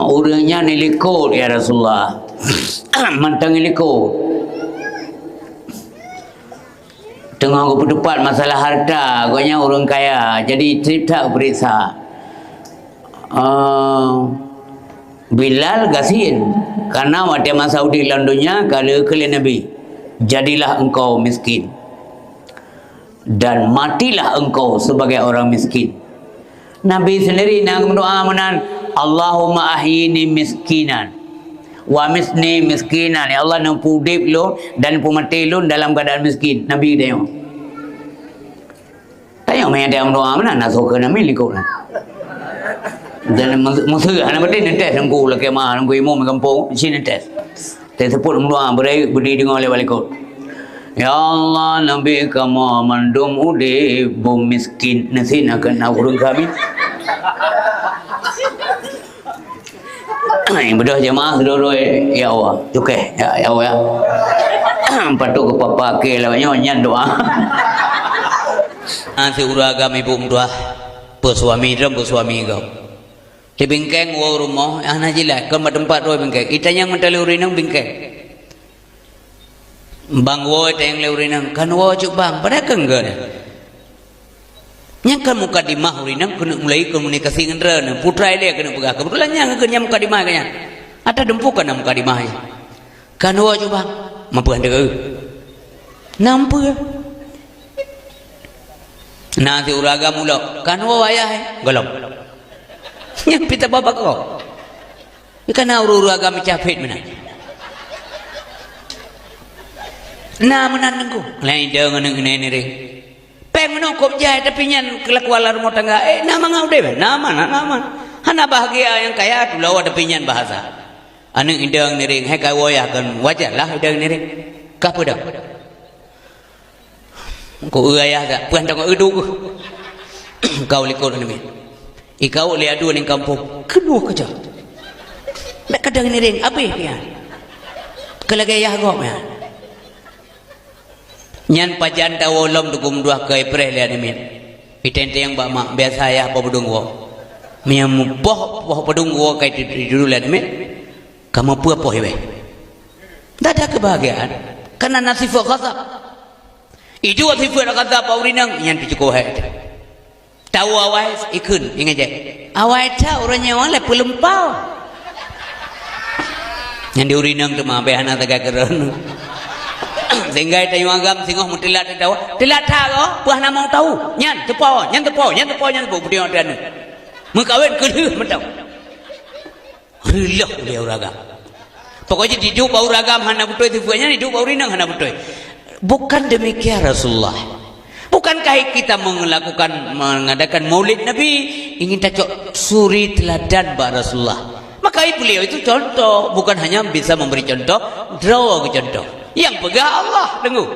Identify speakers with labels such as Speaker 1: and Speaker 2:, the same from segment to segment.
Speaker 1: Orangnya nilikut ya Rasulullah. Mantang nilikut. Tengah aku berdebat masalah harta, agaknya orang kaya. Jadi cerita periksa. Bilal gasin karena pada masa di landunya kalau kalian Nabi, jadilah engkau miskin dan matilah engkau sebagai orang miskin. Nabi sendiri nak berdoa menan, Allahumma ahyini miskinan wa misni miskinan. Ya Allah, nampu udip lu dan nampu mati lu dalam keadaan miskin. Nabi tengok. Tengok main dia berdoa mana nak suka Nabi likut lah. Dan musuh anak berdiri nanti nunggu lagi mah nunggu imu mengkampung sini nanti. Saya sebut berdoa berdiri dengar oleh balikut. Ya Allah, Nabi kamu mandum ude bom miskin nasi nak kena urung kami. Ini berdoa jemaah seluruh ya Allah, cukai ya Allah ya. Patut ke papa ke lawanya nyan doa. Si uragam ibu doa, bersuami dan bersuami kau. Di bingkeng wa rumah anak jilat kan tempat dua bingkeng. Ita yang mentali urinang bingkeng. Bang wo ita yang le urinang kan wo cuk bang pada kengga ni. Yang kan muka di mah urinang kena mulai komunikasi dengan putra dia kena pegah. Kebetulan yang kena muka di mah kanya. Ada dempukan muka di mah. Kan wo cuk bang mampu anda ke? Nampu. Nanti uraga mula kan wo ayah golong. Yang pita bapa kau. Ikan uru agama capek mana? Nah menanengku. Lain dengan ini ring. Peng menokop jaya tapi nyan kelakuan rumah tangga. Nama ngau deh. Nama. Hana bahagia yang kaya tu lawa tapi nyan bahasa. Anu indang ni ring. Hai kau wayah kan wajar lah indang ni ring. Kapu dah. Kau ayah tak. Puan tak kau uduk. Kau likut ni. Ikau oleh adu di kampung kedua kerja. Mek kadang ni ring habis dia. Kelagayah gom ya. Nyan pajan tawolom dukum dua ke April ya ni. Pitente yang bak mak biasa ya apa bedung wo. Miam poh bedung wo kai dulu lah ni. Kamu apa hewe? Tak ada kebahagiaan karena nasib ghadab. Itu nasib ghadab paurinang nyan picuko hai. Tahu awal ikun ingat je. Awal tahu orangnya awal le pelempau. Yang diurinang tu mah behana tegak keran. Sehingga tayu agam singoh mutilat tahu. Tilat tahu, puah nak mau tahu. Nyan tepau. Budi ada. Mengkawin kelih mentau. Rilah dia uragam. Pokoknya hidup uragam hana betul tifuanya hidup urinang hana betul. Bukan demikian Rasulullah. Bukankah kita mengadakan maulid Nabi ingin tajok suri teladan Pak Rasulullah? Maka beliau itu contoh, bukan hanya bisa memberi contoh, draw ke contoh. Yang pegah Allah, dengu.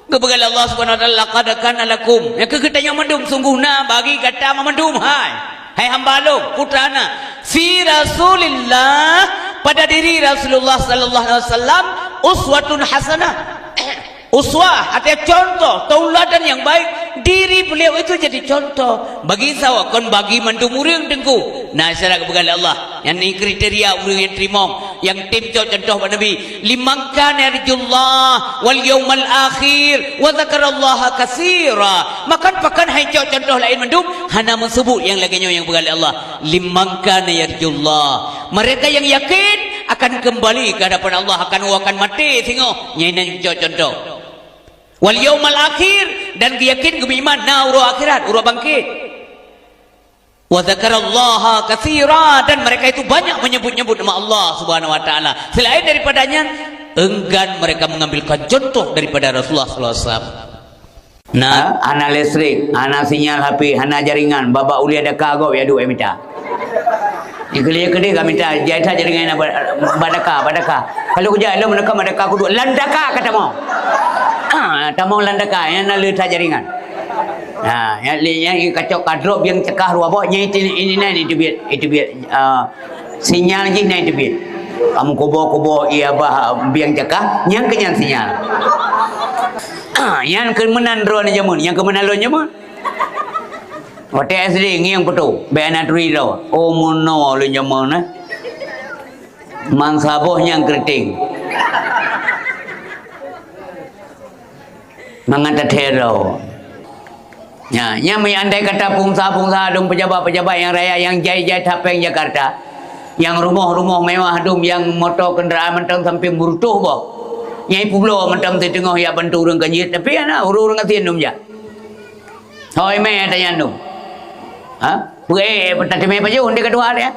Speaker 1: Kepegal Allah Subhanahu wa taala laqad kana lakum. Ya keketanya mendum sungguhna bagi kata memendum hai hamba Allah putrana fi Rasulillah pada diri Rasulullah sallallahu alaihi wasallam uswatun hasanah. Uswah artinya contoh, tauladan yang baik. Diri beliau itu jadi contoh bagi sawa kon bagi mandu muring dengku. Nah syarat kepegal Allah yang ini kriteria muring yang terima yang tim contoh pada Nabi liman kana yarjullah wal yaumal akhir wa dzakarallaha katsira. Makan pakan hai contoh lain mendum hana mensebut yang laginya yang kepegal Allah liman kana yarjullah. Mereka yang yakin akan kembali ke hadapan Allah akan mati singo nyanyi contoh. Wal yaumal akhir dan yakin beriman na uro akhirat uro bangkit. Wa dzakarallaha katsira dan mereka itu banyak menyebut-nyebut nama Allah Subhanahu wa taala. Selain daripadanya enggan mereka mengambilkan contoh daripada Rasulullah sallallahu alaihi wasallam. Nah, ana listrik, ana sinyal HP, ana jaringan, baba uli ada kagok ya dua minta. Ikeli kedi kami minta jahita jaringan badaka. Kalau kerja lo meneka badaka kudu landaka kata mau. Tamong landaka yang lalu tak jaringan. Yang kacau kadrop yang cekah ruah bawa itu biar sinyal je itu biar. Kamu kubo ia bah biang cekah yang kenyang sinyal. Yang kemenan ruah ni jamun, yang kemenan lo jamun. Waktu SD ngiang petu, benar teri lo. Oh mono lo jamun Mangsabohnya keriting. Mengata tero. Ya, nya andai kata pungsa-pungsa dum pejabat-pejabat yang raya yang jai-jai tapeng Jakarta, yang rumah-rumah mewah dum, yang motor kenderaan mentang sampai murutuh boh. Nyai pulau mentang di tengah ya bantu urang kanjit, tapi ana urang ngatien dum ja. Hoi me tanya dum. Ha? Puai tadi me baju dia kedua dia.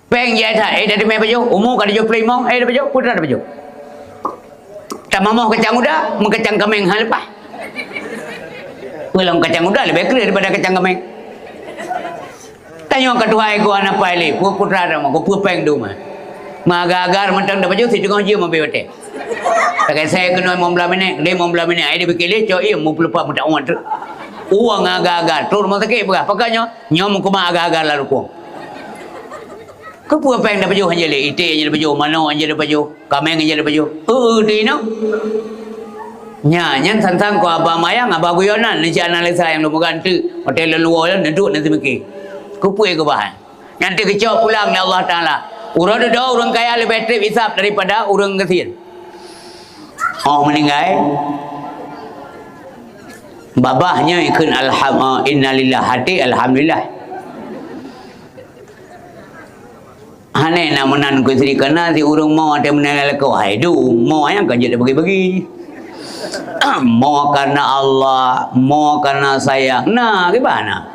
Speaker 1: Peng jai tha tadi me baju, umur kada jo play mong, ada baju, putra ada baju. Tamamah kacang udah, mengkacang kameng hal lepas. Pulang kacang udah lebih keren daripada kacang kameng. Tanya kedua ego anak pilih, putra ada mah, peng duma. Maga-agar mentang dah baju, si tengah je mampu bete. Tak saya kena mau belah minit, dia mau belah minit. Dia berkili, cok ia mau pelupa muda uang tu. Uang agak-agar, tur rumah sakit berapa? Pakainya nyom kuma agak-agar lalu kuang. Kau peng dah baju hanya le, ite hanya dah baju, mano hanya dah baju, kameng hanya dah baju. Di no. Nya, nyan tentang ko abah mayang, abah guyonan, ni analisa yang lu ganti, hotel luar yang duduk nanti mikir. Kau ke bahan. Nanti kecok pulang ni Allah Taala. Urang ada orang kaya lebih trip hisap daripada orang kesian. Oh meninggal. Babahnya ikut innalillah hati alhamdulillah. Hane namunan ku sri kana si urang mau ada menelal kau haidu mau yang kan jadi bagi-bagi. Mau karena Allah, mau karena sayang. Nah, gimana?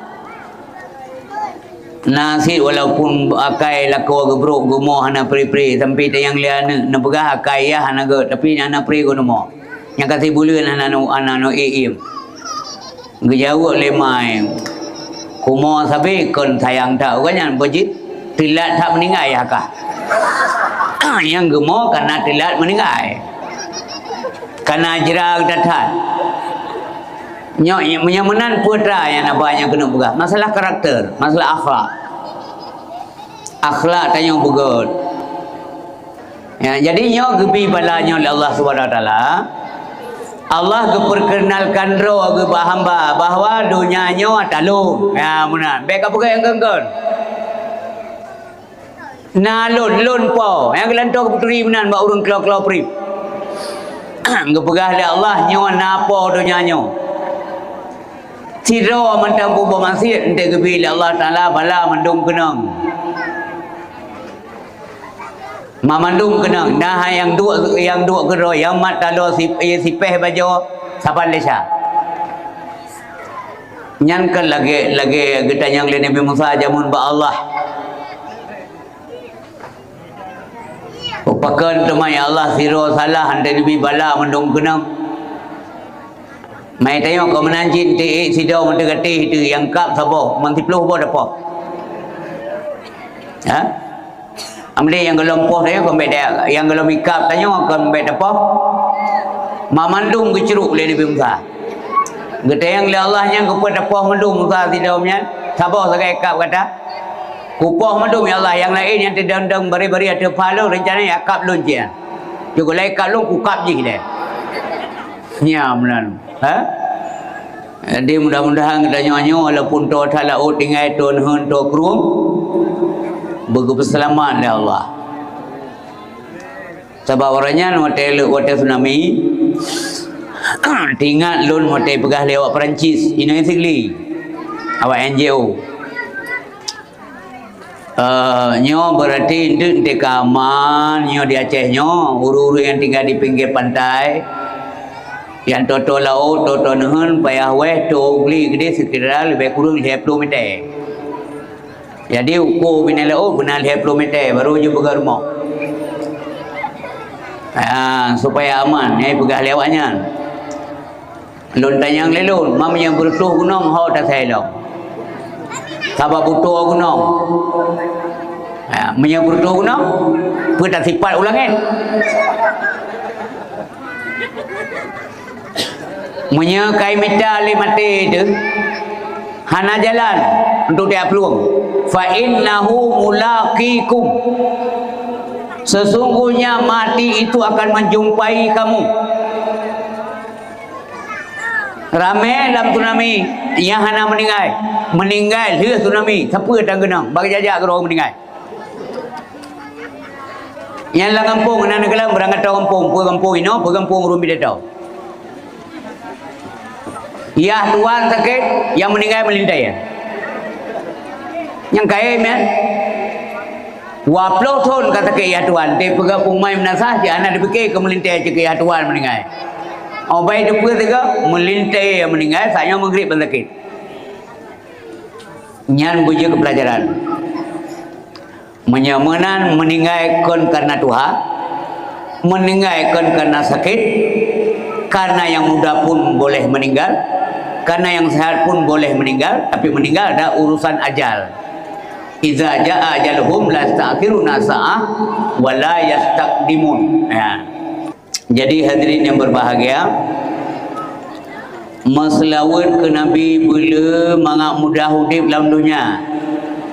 Speaker 1: Nasi walaupun akai lakau gebrok gumo hana pri-pri sampai tayang liana na begah akai ya hana ge tapi hana pri go mo. Yang kasih bulan hana no eim. Gejauh lemai. Kumo sabi kon sayang tak kan bojit tilat tak meninggal ya kah. Yang gumo karena tilat meninggal. Karena jerang datat. Nyok menyamanan putra yang banyak kena begah. Masalah karakter, masalah akhlak. Akhlak tanya begot. Ya, jadi nyok gebi balanya oleh Allah Subhanahu Wa Taala. Allah keperkenalkan roh ke hamba bahawa dunia nyo talung. Ya muna. Baik apa yang genggon? Lon po. Yang gelantau ke puteri menan bak urang kelau-kelau prip. Gepegah dia Allah nyo napa dunia nyo. Tiro mentang bubuh masjid ente gebi Allah Taala bala mendung kenang. Mamandung kenang dah yang dua kero yang mat talo sipeh bajo saban lesa. Nyankan lagi getanyang le Nabi Musa jamun ba Allah. Pakan temai Allah siro salah ante lebih bala mendung kenang. Mai tengok kau menanjin ti sidau mendekati itu yang kap sabo mantipluh bo dapo. Ha? Amde yang gelompoh dia kau beda yang gelom ikap tanya kau beda dapo. Mamandung keceruk le Nabi Musa. Getayang le Allah yang kau dapo mandung Musa sidaumnya. Sabo sagai ikap kata. Kupoh mandung ya Allah yang lain yang terdendang bari-bari ada pahala rencana ya kap loncian. Juga lai kap long kukap je dia. Nya menan. Ha? Jadi mudah-mudahan kita nyanyo walaupun to thala o tinggai ton hun to krum berkeselamatan ya Allah. Sebab orangnya hotel tsunami tinggal lun hotel pegah lewat Perancis Indonesia awak NGO. Nyo berarti di kamar nyo di Aceh nyo uru-uru yang tinggal di pinggir pantai yang toto laut toto nehun payah weh to beli gede sekira lebih kurang 20 meter. Jadi ukur bina laut benar 20 meter baru je pegang rumah. Supaya aman ya pegah lewatnya. Lun tanyang lelun mam yang bertuh gunung hau tak saya Sabab butuh gunung. Menyebut butuh gunung, kita sifat ulangin. Menyekai mita limati itu, hana jalan untuk dia peluang. Fa innahu mulaqikum. Sesungguhnya mati itu akan menjumpai kamu. Ramai dalam tsunami yang hana meninggal dia tsunami siapa tak kenang bagi jajak ke orang meninggal Yang lah kampung nak kelam berangkat kampung, pu kampung ino, pu kampung rumbi datau. Ya tuan sakit, yang meninggal melintai ya. Yang kaya men. Waplau thon kata ke ya tuan, dia pergi pumai menasah je anak dipikir ke melintai je ke ya tuan meninggal. Oh baik dia pergi juga melintai yang meninggal, saya maghrib sakit. Nyan buja ke pelajaran. Menyamanan meninggalkan karena Tuhan, meninggalkan karena sakit, karena yang muda pun boleh meninggal, karena yang sehat pun boleh meninggal, tapi meninggal ada urusan ajal. Iza jaa ajaluhum la yasta'khiruna sa'ah wa la yastaqdimun. Ya. Jadi hadirin yang berbahagia, maslawat ke Nabi bila mangak mudah hidup dalam dunia.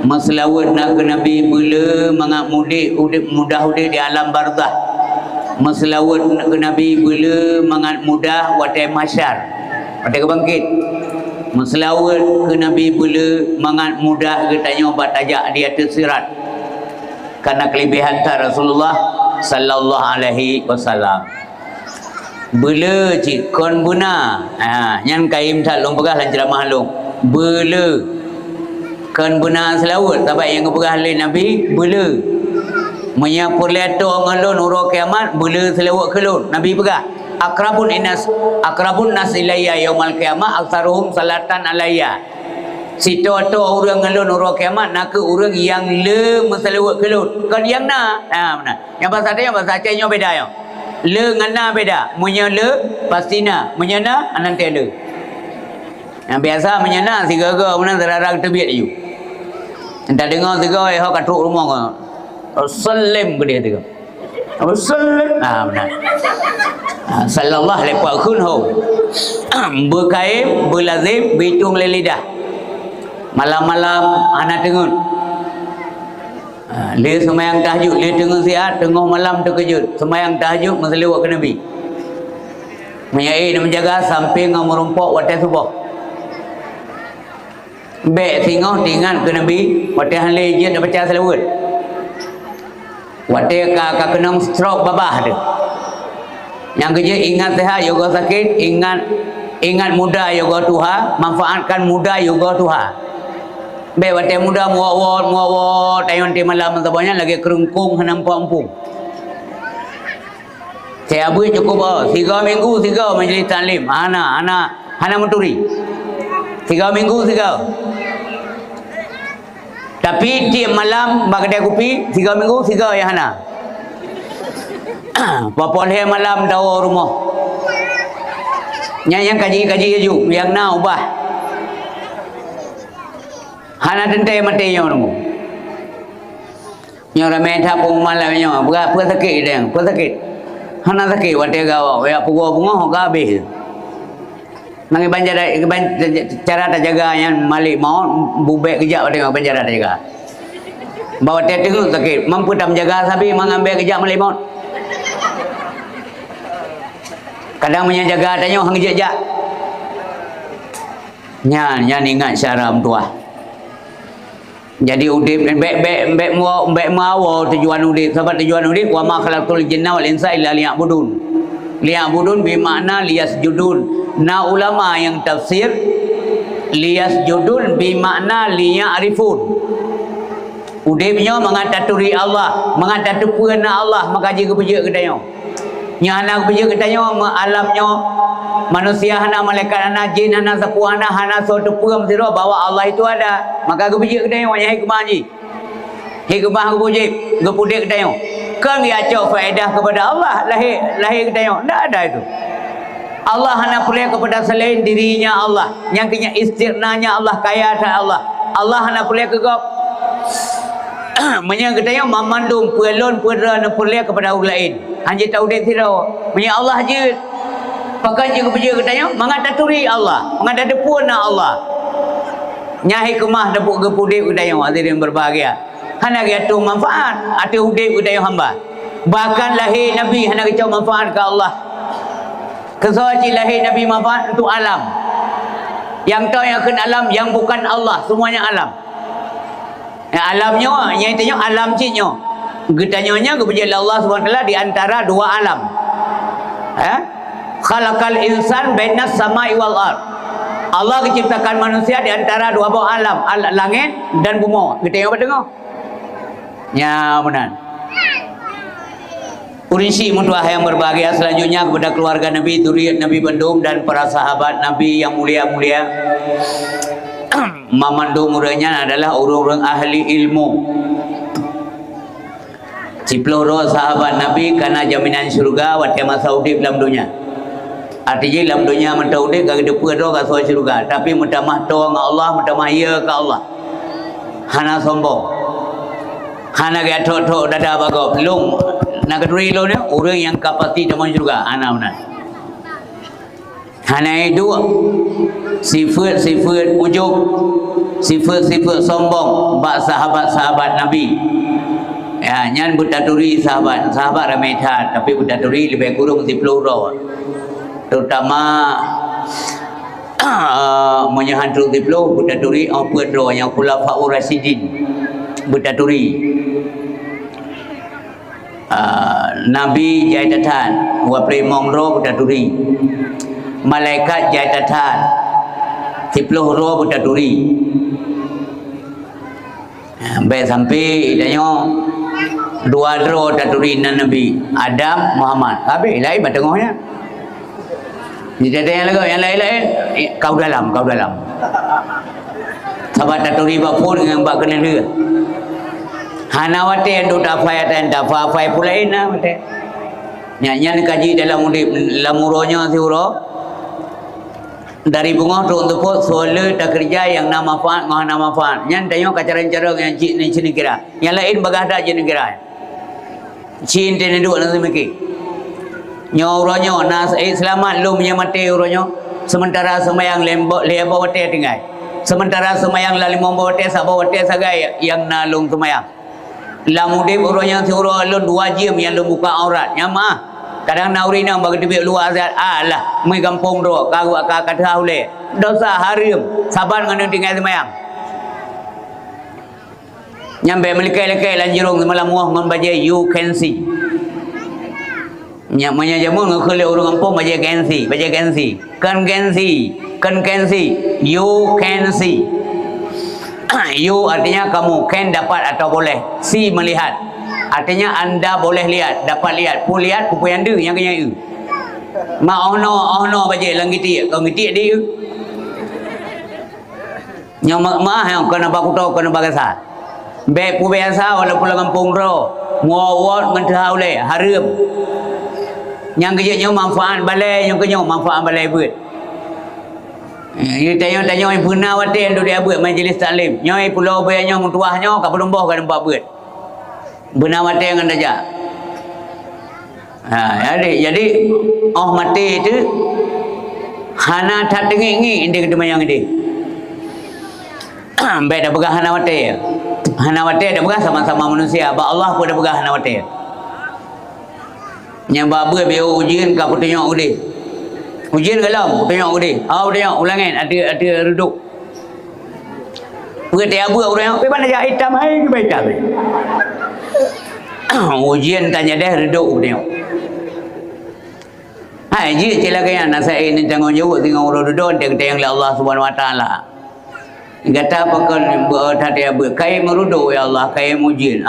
Speaker 1: Maslawat nak ke Nabi bila mangak mudah hidup di alam barzah. Maslawat nak ke Nabi bila mangak mudah watai mahsyar, watai kebangkit. Maslawat ke Nabi bila mangat mudah ke tanya obat tajak di atas sirat. Karena kelebihan Rasulullah sallallahu alaihi wasallam. Bela cik kon buna. Yang kaim tak long pegah lan ceramah long. Bela kon buna selawat tabat yang pegah le Nabi bela. Menyapur leto ngalon uro kiamat bela selawat kelon Nabi pegah. Akrabun nas ilayya yaumal qiyamah aktsaruhum salatan alayya. Situ tu orang ngelun orang kiamat nak ke orang yang le mesalawat kelut. Kan yang na. Mana? Yang bahasa dia bahasa Acehnya beda ya. Le ngana beda. Munya le pastina, munya na nanti le. Yang biasa munya na sigaga mana terarang tebiat you. Entah dengar sigaga eh katruk rumah kau. Salim ke dia tu. Salim. Benar. Sallallahu alaihi wasallam berkaim berlazim bitung lidah malam-malam anak tengun le semayang tahajud le tengun sihat tengah malam terkejut semayang tahajud masalawat ke Nabi menyai dan menjaga sampai ngau merumpok watai subuh bek singoh tingan ke Nabi watai halai je dah baca salawat watai ka kenang stroke babah dia. Yang kerja ingat sehat yoga sakit, ingat muda yoga Tuhan, manfaatkan muda yoga Tuhan. Baik watai muda muawat tayon ti malam sabanya lagi kerungkung nampak ampung. Saya abui cukup 3 minggu 3 majlis taklim. Hana menturi. 3 minggu 3. Tapi tiap malam bak kedai kopi 3 minggu 3 ya hana. Bapa dia malam tahu rumah. Yang kaji ju, yang na ubah. Hana tentai mati yang rumah. Yang ramai tapung malam yang apa sakit dia, apa sakit. Hana sakit wadah gawa, ya bunga hoga habis. Nanti cara tak jaga yang malik mau bubek kejap tengok banjara tak jaga. Bawa dia tengok sakit, mampu tak menjaga sabi mengambil kejap malik mau. Kadang menjaga tanya hang jejak. Nyan ingat syaram tua. Jadi udip bek mawa tujuan udip. Sebab tujuan udip wa ma khalaqtul jinna wal insa illa liya'budun. Liya'budun bermakna liyasjudun. Na ulama yang tafsir liyasjudun bermakna liya'rifun. Udipnya mengataturi Allah, mengataturi Allah, maka jika puja kedanya. Nya anak puja katanya alamnya manusia hana malaikat hana jin hana sapu hana suatu puram sira bahwa Allah itu ada. Maka aku puja katanya nya hikmah ji. Hikmah aku puja, aku pudik katanya. Kan dia acau faedah kepada Allah lahir katanya. Tak ada itu. Allah hana percaya kepada selain dirinya Allah. Yang kena istirnanya Allah kaya tak Allah. Allah hana percaya ke kau. Menyang katanya memandung pelon pera dan percaya kepada orang lain. Hanya tahu dia tidak. Menyang Allah je. Pakai je kerja katanya mengataturi Allah, mengataturi Allah. Nya hikmah dapuk gepudip katanya hadirin berbahagia. Hana gitu manfaat atu udip katanya hamba. Bahkan lahir Nabi hana kecau manfaat ke Allah. Kesaji lahir Nabi manfaat untuk alam. Yang tahu yang kena alam yang bukan Allah, semuanya alam. Alamnya yang itu alam jinnya. Getanyonya kepada Allah SWT di antara dua alam. Khalaqal insan bainas samai wal ard. Allah menciptakan manusia di antara dua buah alam, langit dan bumi. Getanyo apa tengok? Ya benar. Urinsi mutuah yang berbahagia selanjutnya kepada keluarga Nabi, zuriat Nabi Bandung dan para sahabat Nabi yang mulia-mulia. Mamandung muranya adalah orang-orang ahli ilmu. Ciploro sahabat Nabi karena jaminan syurga waktu masa udip dalam dunia. Artinya dalam dunia mentah udip gak depa do ka syurga, tapi mutamah to dengan Allah, mutamah ya ke Allah. Hana sombong. Hana ga tok-tok dada bago belum nak keduri lo ni orang yang kapasi dalam syurga. Ana benar. Hana itu sifat-sifat ujub, sifat-sifat sombong bak sahabat-sahabat Nabi. Ya, nyan butaturi sahabat ramai tat, tapi butaturi lebih kurang 10 orang. Terutama menyahantu 10 butaturi apa dro yang khulafaur rasyidin. Butaturi. Nabi jaitatan, wa primong ro butaturi. Malaikat jaitatan 10 ro butaturi. Baik sampai idanya dua dro daturi Nabi Adam Muhammad. Habis lain batengahnya. Ni ada yang lain kau dalam. Sahabat daturi bapun dengan bak kena dia. Hana wate ndo ta fai tan ta fa fai pulain na wate. Nyanyian kaji dalam udip lamuronya siuro. Dari bunga tu untuk pot solar tak kerja yang nama manfaat ngah nama manfaat. Nyan tanya kacaran-cara yang cik ni cini kira. Yang lain bagada cini kira. Cin tene duk nang semiki. Nyoronyo nas selamat lu menyamati uronyo. Sementara semayang lebo wate tinggal. Sementara semayang la 5 wate sabo wate sagai yang nalung semayang. Lamudip uronyo si uro lu 2 jam yang lu buka aurat. Nyama. Kadang nauri nang bagi tibik luar azat. Alah, mai kampung ro kau kata ule. Dosa harim. Saban ngan tinggal semayang. Nyampe melikai-likai lanjirung semalam muah ngan baca you can see. Nyamanya jamu ngekele orang kampung baca can see. Kan can see. You can see. You artinya kamu, can dapat atau boleh. See melihat. Artinya anda boleh lihat, dapat lihat. Pu lihat, pu yang dia yang kena you. Ma ono baca langiti. Kau ngiti dia. Yang mah yang kena baku tahu kena bagasa. Baik pu biasa walaupun kampung ro. Ngawat mentah oleh harum. Yang kerjanya manfaat balai, yang kerja manfaat balai buat. You tanya yang pernah wate duk dia buat majlis taklim. Nyoi pulau bayanya mutuahnya ka berumbuh ka tempat buat. Benar mati yang anda jak. Jadi mati itu hana tak tengi ini kita mayang ini. Baik dah pegang hana mati. Hana mati dah pegang sama-sama manusia. Ba Allah pun dah pegang hana mati. Yang babu biar ujian kau tengok udi. Ujian galam tengok udi. Tengok ulangin ada reduk. Berarti abu orang yang mana jah hitam hai ke baik tak. Ujian tanya dah reduk tengok. Hai ji celakanya nasa ini tengok jauh tengok orang reduk dia kata yang Allah Subhanahu Wa Taala. Kata pakan tadi abu kai meruduk ya Allah kai ujian.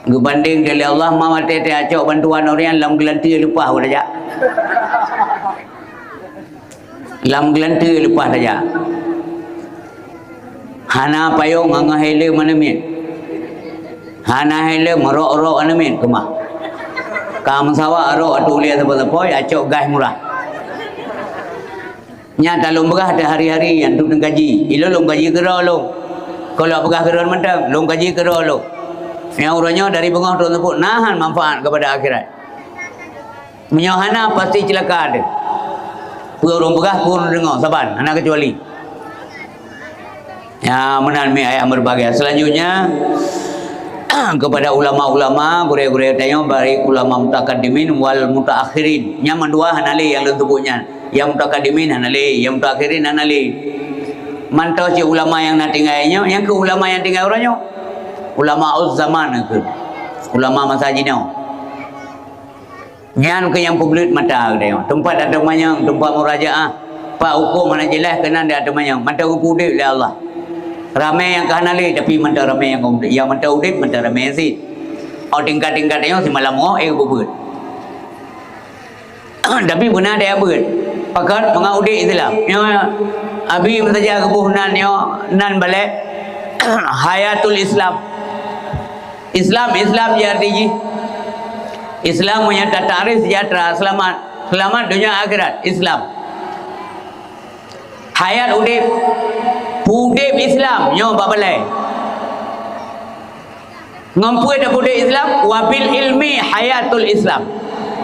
Speaker 1: Gebanding dari Allah mama tete acok bantuan orang lam gelanti lepas saja. Lam gelanti lepas saja. Hana payung ngah hele mana min. Hana hele merok-rok ana min kemah. Kam sawa aro atulia apa-apa acok gas murah. Nya dalam begah ada hari-hari yang duk gaji. Ilo long gaji kera long. Kalau begah kera mentang long gaji kera long. Yang urangnya dari bengah tu sebut nahan manfaat kepada akhirat. Menyohana pasti celaka ada. Orang begah pun dengar saban, anak kecuali. Ya, menan mi ayat berbahagia. Selanjutnya kepada ulama-ulama, gure-gure tanya baik ulama mutaqaddimin wal mutaakhirin. Yang dua hanali yang sebutnya. Yang mutaqaddimin hanali, yang mutaakhirin hanali. Mantau si ulama yang nak tinggalnya, yang ke ulama yang tinggal orangnya. ulama uz zaman ke ulama masa jino nyan ke yang publik mata dia tempat ada manyang tempat murajaah pak hukum mana jelas kena dia ada manyang mata udip oleh Allah ramai yang kahanali tapi mata ramai yang mata udip mata ramai sih tingkat-tingkat dia si malam kubur tapi benar dia ber pakat mengaudit Islam abi mentajak kebunan nan balik hayatul Islam Islam jadi Islam punya tarikh sejahtera selamat dunia akhirat Islam hayat udip Islam nyo babalai ngampui ada budaya Islam wabil ilmi hayatul Islam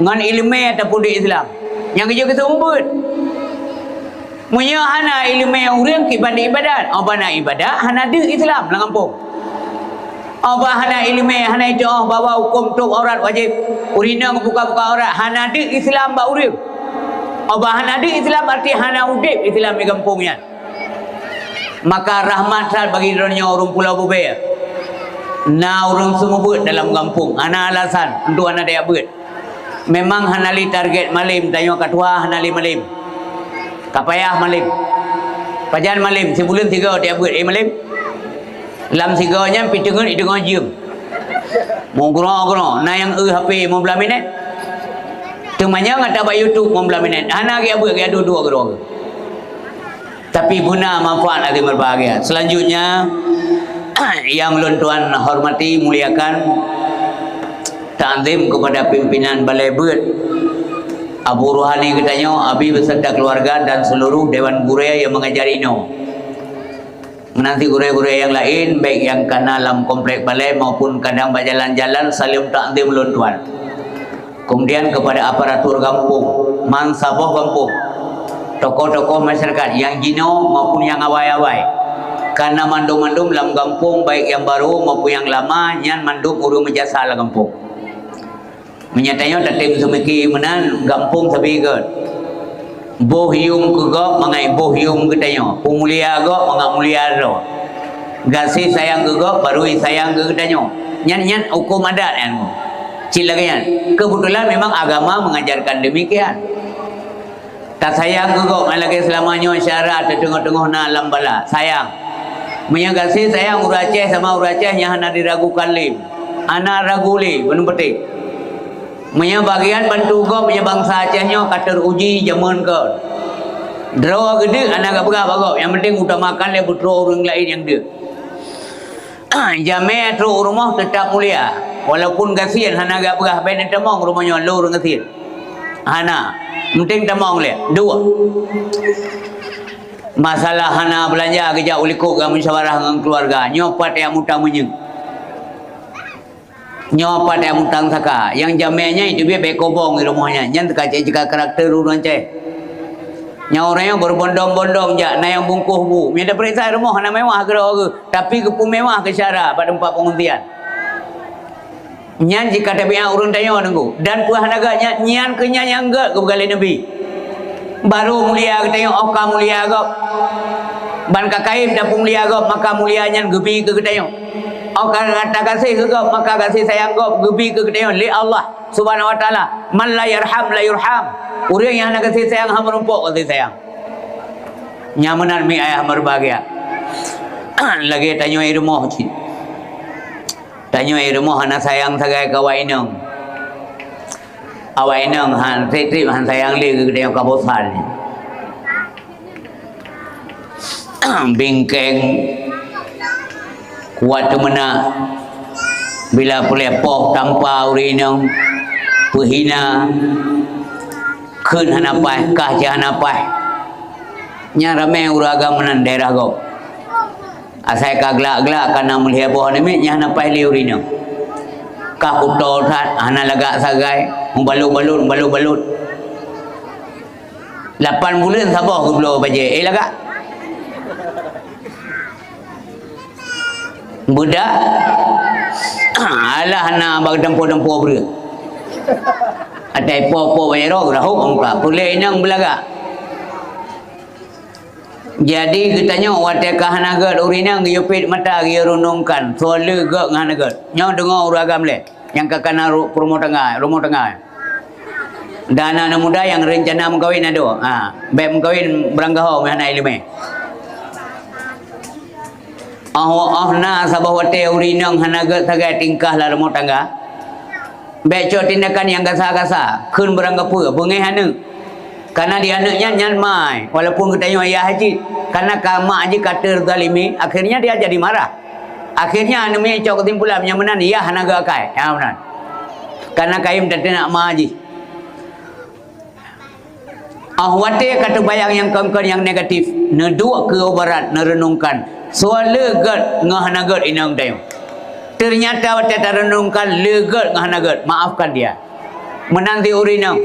Speaker 1: ngan ilmi ada budaya Islam yang kerja kita umput munya hana ilmi orang kiban ibadat apa nak ibadat hana di Islam lang kampung apa hana ilmi hana itu bawa hukum tu aurat wajib urina buka-buka aurat hana di Islam ba urip apa hana di Islam arti hana udip Islam di kampungnya maka rahmat sal bagi dunia orang Pulau Bubaya na orang semua buat dalam kampung ana alasan untuk anak dia buat memang hanali target malim tanya ketua hanali malim kapayah malim pajan malim sebulan 3 dia buat malim lam 3 nya pitungan itu ngajum mau gro na yang HP mau belah minit temanya ngata ba YouTube mau belah minit anak dia buat dia dua gro tapi guna manfaat nanti berbahagia selanjutnya yang ulun tuan hormati muliakan ta'zim kepada pimpinan Balai Beut Abu Ruhani katanya abi beserta keluarga dan seluruh dewan guraya yang mengajari no menanti guraya-guraya yang lain baik yang kena dalam komplek balai maupun kadang berjalan-jalan salim ta'zim ulun tuan kemudian kepada aparatur kampung mansabah kampung tokoh-tokoh masyarakat yang jino maupun yang awai-awai karena mandum-mandum dalam kampung baik yang baru maupun yang lama yang mandum urung menjasa dalam kampung menyatanya tatim semiki menan kampung sabigat boh hiung ke gok mangai boh hiung katanya pemulia gok mangai mulia ro gasi sayang ke gok baru sayang ke katanya nyan hukum adat kan cilagan kebetulan memang agama mengajarkan demikian tak sayang ke gok lagi selamanya syarat tengah-tengah na alam bala sayang menyagasi sayang uraceh sama uraceh yang hana diragukan lim ana raguli benar betul punya bagian bantu kau punya bangsa Acehnya kata uji zaman ke draw gede anak berapa kau yang penting utamakan le putra orang lain yang dia jame atau rumah tetap mulia walaupun kasihan hana gak berah ben temong rumahnya lu orang kasihan hana penting temong le dua masalah hana belanja kerja ulikuk dengan musyawarah dengan keluarga nyopat yang mutamanya nyopat yang mutang saka yang jamenya itu biar bekobong di rumahnya yang terkacau jika karakter urang ceh nyauranya berbondong-bondong jak na yang bungkuh bu minta periksa rumah hana mewah ke tapi kepu mewah ke syara pada tempat penguntian nyan jika tapi urang tanya nunggu dan puah naganya nyan kenya yang enggak ke begali nabi baru mulia katanya oka mulia gop ban kakaim dah mulia gop maka mulianya gebi ke katanya oka kata kasih ke gop maka kasih sayang gop gebi ke katanya li Allah subhanahu wa taala man la yarham la yurham urang yang nak kasih sayang hang menumpuk kasih sayang nyamanan mi ayah berbahagia lagi tanya rumah cik tanya rumah anak sayang sagai kawainang awainang han trip han sayang li ke dia kabosan bingkeng kuat mana bila pelepok tanpa urinang pehina kun hanapai kah jahanapai nya ramai uragam menan daerah go asai kaglak-glak kana melihat boh ni nya hanapai li urinang kah kutol that hana lagak sagai balut-balut 8 bulan sabar ke belah baje lagak budak alah nak bagi tempoh-tempoh ber atai po-po banyak roh rahuk angka boleh nang belaga Jadi katanya wate kahanagat urina ngiyupit mata giya runungkan soale gak nganagat nyo dengar uragam le yang kakana rumah tengah dana anak muda yang rencana mengkawin ada baik mengkawin beranggaho mana ilmu na sabah wate urina hanagat tagai tingkah la rumah tangga baik cok tindakan yang gasa-gasa kun beranggapa bengih hana karena dia anaknya nyan mai walaupun katanya ayah haji karena mak haji kata zalimi akhirnya dia jadi marah akhirnya anaknya cok kesimpulan yang menan ya hanaga kai ya menan karena kaim tak nak mak haji wate kata bayang yang kengkon yang negatif neduk ke barat nerenungkan soal legat ngahanagat inang dayu ternyata wate tak renungkan legat ngahanagat maafkan dia menanti urinang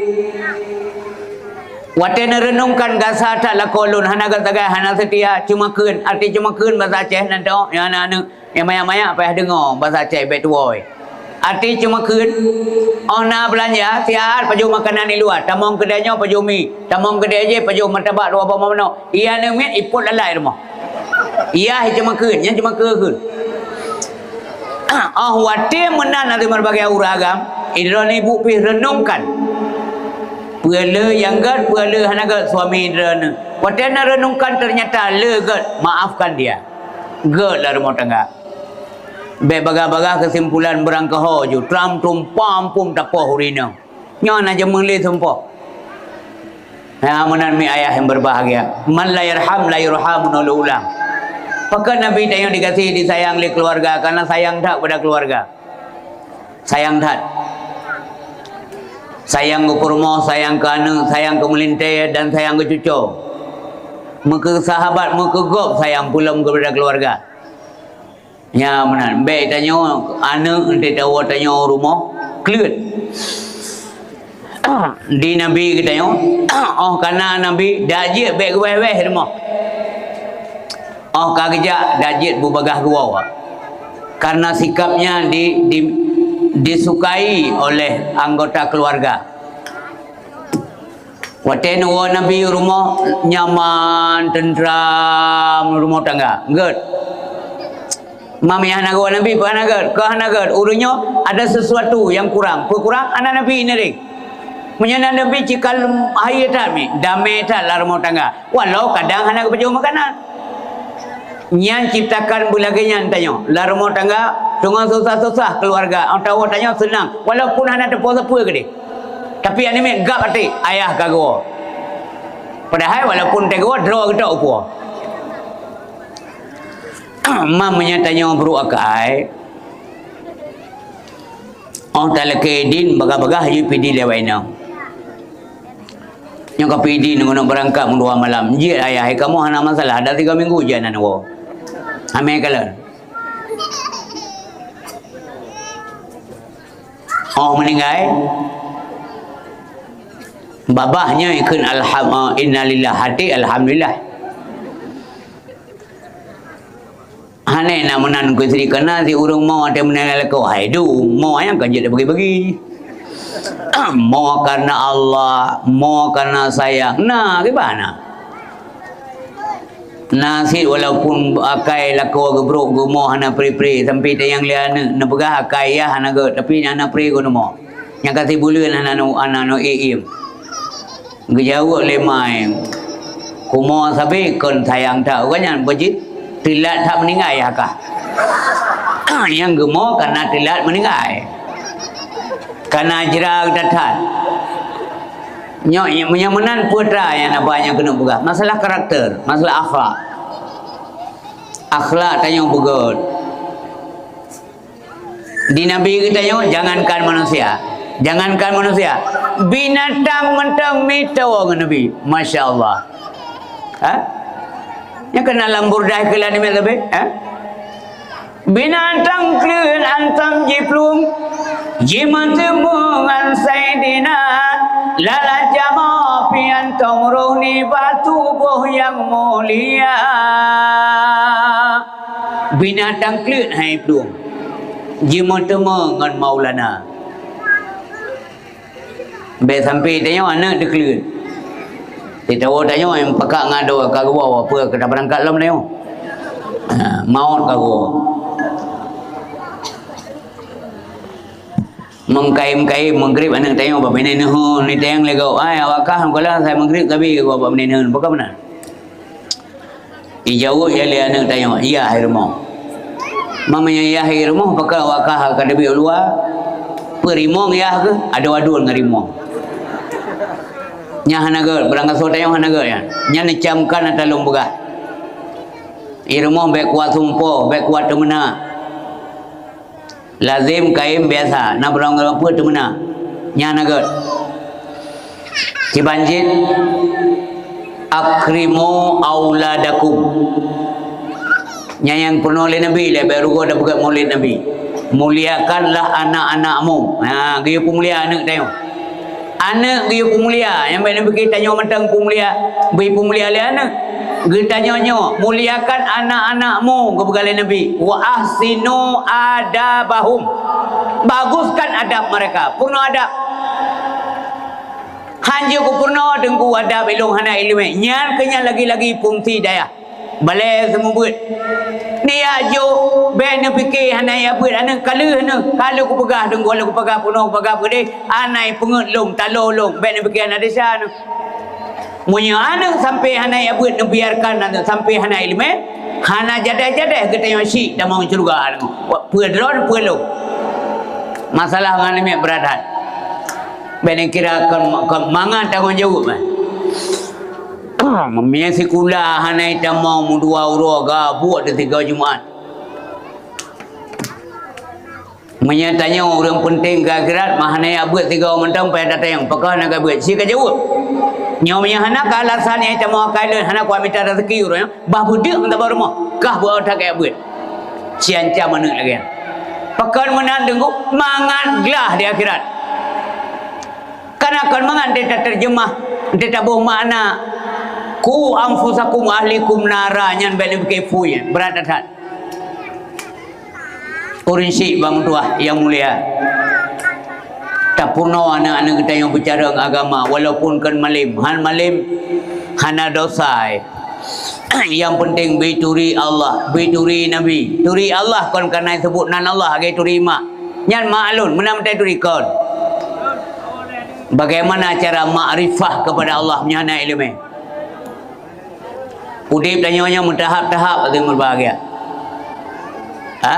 Speaker 1: wate renungkan gasa tak lakolun hanagat tagai hana setia cuma keun arti cuma keun bahasa Aceh nanti ya anak-anak yang maya-maya apa dengar bahasa Aceh bet boy arti cuma keun na belanja sihat paju makanan di luar tamong kedainya paju mi tamong kedai je paju martabak dua apa mana ia nemit iput lalai rumah ia cuma keun yang cuma keun wate menan nanti berbagai uragam idron ibu pi renungkan Pula yang gad, pula hanagat suami derana. Wadana renungkan ternyata legat, maafkan dia. Gad lah rumah tangga. Baga-baga kesimpulan berangkaho ju. Tram tumpam pun tak poh urina. Nyon aja menglih tumpah. Ya menan mi ayah yang berbahagia. Man la yarham la yurhamun ulang. Pakai Nabi yang dikasih disayang oleh keluarga karena sayang tak pada keluarga. Sayang tak. Sayang ke kurma, sayang ke anak, sayang ke melintai dan sayang ke cucu. Muka sahabat, muka gop sayang pula kepada keluarga. Ya benar. Baik tanya anak, nanti tahu tanya rumah, clear. Di Nabi kita tanya, karena Nabi dajit baik weh-weh rumah. Kagejak dajit bubagah gua. Karena sikapnya disukai oleh anggota keluarga. Wate nuwa Nabi rumah nyaman, tentram rumah tangga. Good. Mami hanaga Nabi hanaga urunya ada sesuatu yang kurang. Kurang anak Nabi ini dek. Menyana Nabi cikal hayat mi damai tak lah rumah tangga. Walau kadang hanaga baju makanan. Nyan ciptakan bulaganya tanya. Lah rumah tangga dengan susah-susah keluarga. Tahu tanya senang. Walaupun hana tepo apa ke dia. Tapi anime gap hati ayah kagua. Padahal walaupun tegua draw kita upo. Mamanya tanya bro akai. Talakedin baga-baga haji pidi lewaina. Yang kapidi nunggu berangkat mendua malam. Jia ayah kamu hana masalah ada 3 minggu je nan wo. Ame kalan. Meninggal. Babahnya ikut innalillah hati alhamdulillah. Hane nak menan ku isteri kena si urung mau ada menang kau haidu mau yang kerja dah bagi-bagi. Mau karena Allah, mau karena sayang. Nah, gimana? Nasi walaupun akai laku gebrok gumo hana pri-pri sampai tayang liana na begah akai ya hana ge tapi hana pri go mo. Yang kasih bulan hana no iim. Gejauh lemai. Kumo sabi kon sayang tak kan bejit tilat tak meninggal ya kah. Yang gumo karena tilat meninggal. Karena jerang datat. Nyok menyamanan putra yang banyak kena buka. Masalah karakter, masalah akhlak. Akhlak tanya bugut. Di Nabi kita tanya jangankan manusia. Jangankan manusia. Binatang mentang mitawa dengan Nabi. Masya Allah. Yang kena lambur dah ke lani Nabi. Binatang klen antam jiplung. Jimat temungan Sayyidina lala jama pian tomroh ni batubuh yang mulia. Binatang klut hai plung. Jimat temungan Maulana. Be sampai tanya anak de klut. Kita tanya yang pakak ngado ka gua apa ke berangkat lam neo. Maut ka gua. Mengkaim-kaim maghrib anak tanya apa bini nuhun ni tayang lego. Ai awakah kalau saya maghrib tapi gua apa bini nuhun bukan benar. Ijauh ya li anak tanya, iya akhir mau. Mamanya ya akhir mau pakak awakah ka debi luar. Perimong ya ke ada wadul ngarimong. Nya hanaga berangkat so tayong hanaga ya. Nya necamkan atau lumbugah. Irmo baik kuat sumpo, baik kuat temena. Lazim kaim biasa, na berangkat apa temena. Nya hanaga. Cibanjit akrimu auladakum. Nya yang pernah oleh Nabi le baru gua dah buka maulid Nabi. Muliakanlah anak-anakmu. Ha, dia pemulia anak tengok. Anak dia pemulia. Yang baik Nabi kita tanya mentang pemulia, beri pemulia oleh anak. Kita tanya muliakan anak-anakmu kepada Nabi. Wa ahsinu adabahum. Baguskan adab mereka. Purna adab. Hanya ku purna dengku adab ilung hana ilmu. Nyan kenya lagi-lagi fungsi daya. Balai semua buat. Ni ajo ben nak fikir hanai apa anak kalau ku pegah dengku kalau ku pegah puno ku pegah gede anai pengut long talolong ben nak fikir anak desa nu. Munya anak sampai hanai apa nak biarkan anak sampai hanai ilmu hana jada-jada kita yang syik dah mau curga nu. Pedron pelo. Masalah ngane mek beradat. Ben kira kan mangan tanggungjawab. Memang sekolah hanai tamau mudua uroga buat di 3 Jumaat. Menyatanya orang penting ke akhirat mahanai buat 3 mentang pada datang pakah nak buat si ka jawab. Nyomnya hana ka alasan yang tamau kailan hana ku minta rezeki urang bah budak tak baru mah kah buat tak kaya buat. Cianca mana lagi. Pakar menan dengku mangan gelah di akhirat. Karena akan mangan dia terjemah dia tak boh makna ku anfusakum ahlikum nara nyan beli kefuy berat tat urinsi bang tua yang mulia tak purno anak-anak kita yang bicara agama walaupun kan malim hana dosa yang penting bituri Allah bituri Nabi turi Allah kon kana sebut nan Allah age turi mak nyan ma'lun menam tai turi kon bagaimana cara makrifah kepada Allah menyana ilmu. Udip tanya-tanya mentahap-tahap atau berbahagia. Ha?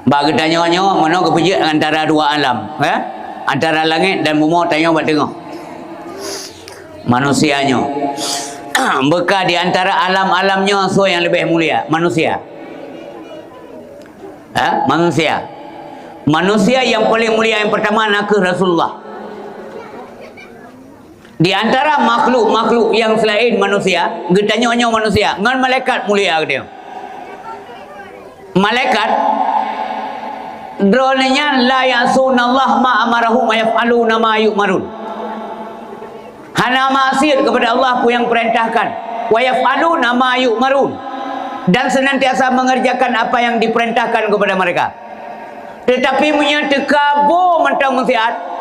Speaker 1: Bagi tanya-tanya mana kepejit antara dua alam, ha? Antara langit dan bumi tanya buat tengok. Manusianya. Bekal di antara alam-alamnya so yang lebih mulia, manusia. Ha? Manusia. Manusia yang paling mulia yang pertama nak Rasulullah. Di antara makhluk-makhluk yang selain manusia, getanya manusia, ngan malaikat mulia dia. Malaikat dronenya la yasunallah ma amarahum wa yaf'aluna ma yu'marun. Hana maksiat kepada Allah pun yang perintahkan. Wa yaf'aluna ma yu'marun. Dan senantiasa mengerjakan apa yang diperintahkan kepada mereka. Tetapi punya tekabo mentang maksiat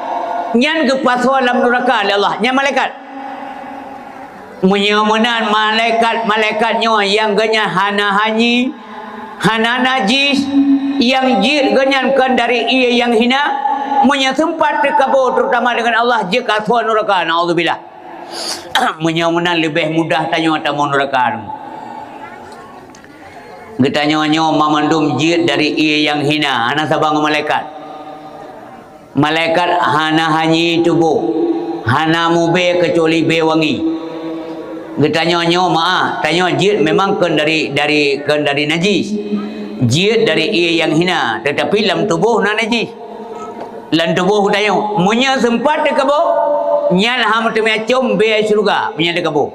Speaker 1: nyan gepaso alam neraka oleh Allah nyan malaikat menyemenan malaikatnya yang genya hana hanyi hana najis yang jir genyankan dari ia yang hina menyesempat tekabo terutama dengan Allah jika so neraka naudzubillah menyemenan lebih mudah tanya tamu neraka getanya mamandum jir dari ia yang hina hana sabang malaikat malaikat hana hanyi tubuh hana mube kecuali be wangi getanya maaf tanya jid memang kan dari najis jid dari ia yang hina tetapi dalam tubuh na najis dalam tubuh tanya munya sempat ke kabo nyal ham tu macam be syurga punya de kabo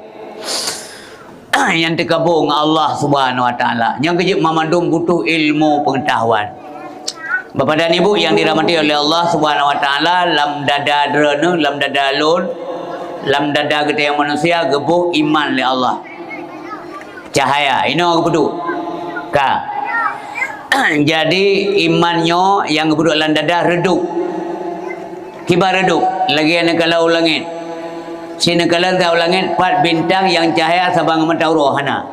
Speaker 1: yang tekabung Allah Subhanahu wa taala yang kejip mamandum butuh ilmu pengetahuan. Bapak dan Ibu yang dirahmati oleh Allah Subhanahu wa taala, lam dada drene, lam dada lun, lam dada kita yang manusia gebuh iman oleh Allah. Cahaya, ini orang kebudu. Ka. Jadi imannya yang kebudu lam dada redup. Kibar redup, lagi anak kalau langit. Sina kalan tahu langit 4 bintang yang cahaya sabang mentauroh hana.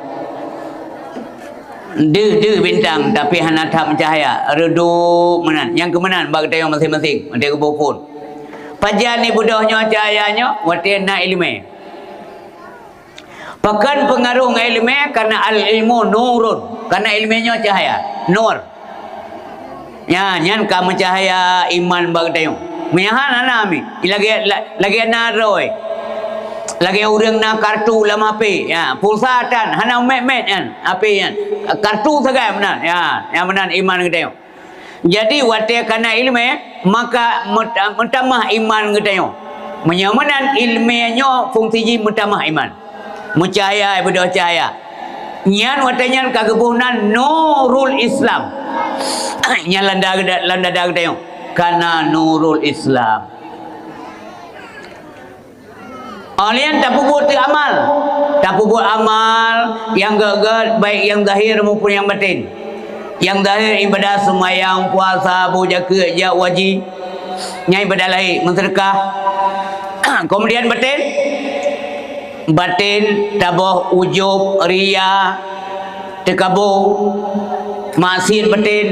Speaker 1: De bintang tapi hana tak mencahaya. Redup menan. Yang kemenan bagi tayong masing-masing. Dia kebopun. Pajan ni budahnya cahayanya watin na ilmu. Pakan pengaruh ilmu karena al ilmu nurun. Karena ilmunya cahaya, nur. Ya, nyan kamu cahaya iman bagi tayong. Menyahan ana mi. Lagi ana roy. Lagi orang nak kartu lam HP ya pulsa tan hana met kan HP kan kartu sagai benar ya yang benar iman kita yo jadi wate kana ilmu maka mentamah iman kita yo menyamanan ilmunya fungsi ji mentamah iman mencahaya ibadah cahaya nyan wate nyan kagebunan nurul Islam nyan landa kita yo kana nurul Islam. Kalian tak buat amal, tak buat amal yang gagal baik yang zahir maupun yang batin. Yang zahir ibadah sembahyang, puasa, puja kerja, wajib, nyai ibadah lain, mensedekah. Kemudian batin tabah ujub, riya, takabur, maksiat batin,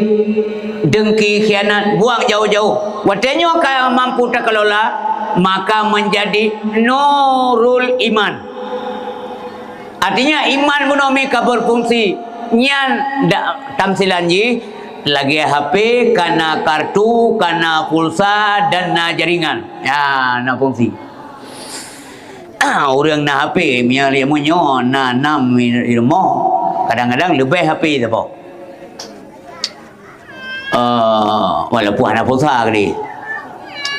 Speaker 1: dengki, khianat, buang jauh-jauh. Watenyo kalau mampu tak kelola maka menjadi nurul iman. Artinya iman menomika berfungsi nyan tamsilan ji lagi HP karena kartu karena pulsa dan na jaringan ya na fungsi orang na HP mian dia munyo na nam ilmu kadang-kadang lebih HP tu walaupun ada pulsa kali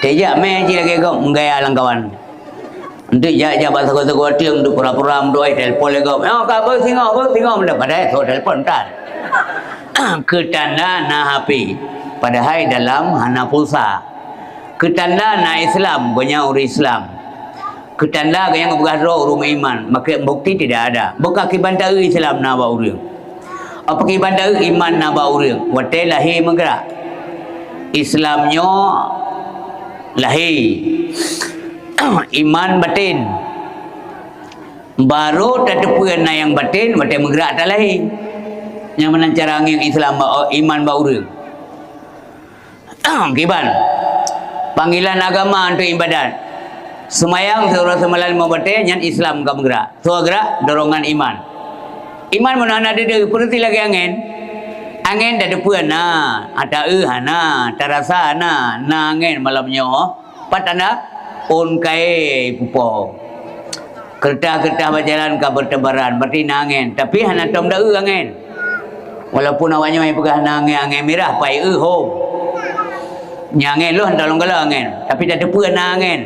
Speaker 1: Tejak main je lagi kau menggaya lang kawan. Untuk jak bahasa kota tiang untuk pura-pura mendoai telefon lagi kau. Oh kau tengok mendapat dah so telefon tak. Ketanda na HP. Padahal dalam hana pulsa. Ketanda na Islam punya orang Islam. Ketanda yang bergaduh rumah iman. Maka bukti tidak ada. Bukan kibantah Islam na ba orang. Apa kibantah iman na ba orang. Watai lahir menggerak. Islamnya lahir iman batin baru terdepuan yang batin menggerak tak lahir yang mana cara angin Islam iman baurang kiban panggilan agama untuk ibadat semayang surah semalam mau batin yang Islam kau menggerak so gerak dorongan iman mana ada perhati lagi angin dah depuan ada hana terasa na angin malamnya patana kai pupo kereta berjalan ke bertebaran berarti angin tapi hana tom dah angin walaupun awaknya mai pegah angin merah pai hom nyangin lu hendak longgala angin tapi dah depuan angin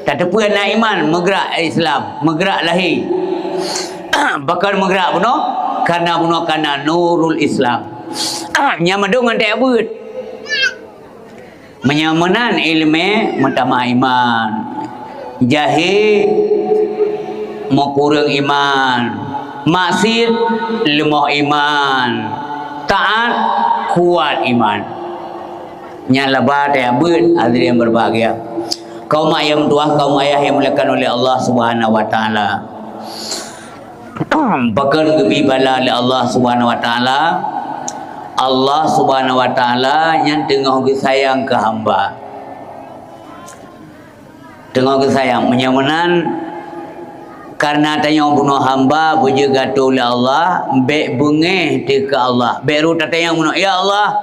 Speaker 1: tak depuan iman menggerak Islam menggerak lahir bakal menggerak bunuh karena nurul Islam nyamadung antai abud menyamanan ilmu mentamah iman jahil mau kurang iman maksiat lemah iman taat kuat iman nyalabat abud hadirin yang berbahagia kaum ayah tua kaum ayah yang dimuliakan oleh Allah Subhanahu wa taala bahkan kebibala oleh Allah Subhanahu wa taala Allah Subhanahu wa taala yang tengah sayang ke hamba tengah sayang menyamanan karena tanya bunuh hamba puja gato oleh Allah baik bungeh ke Allah baru tanya bunuh ya Allah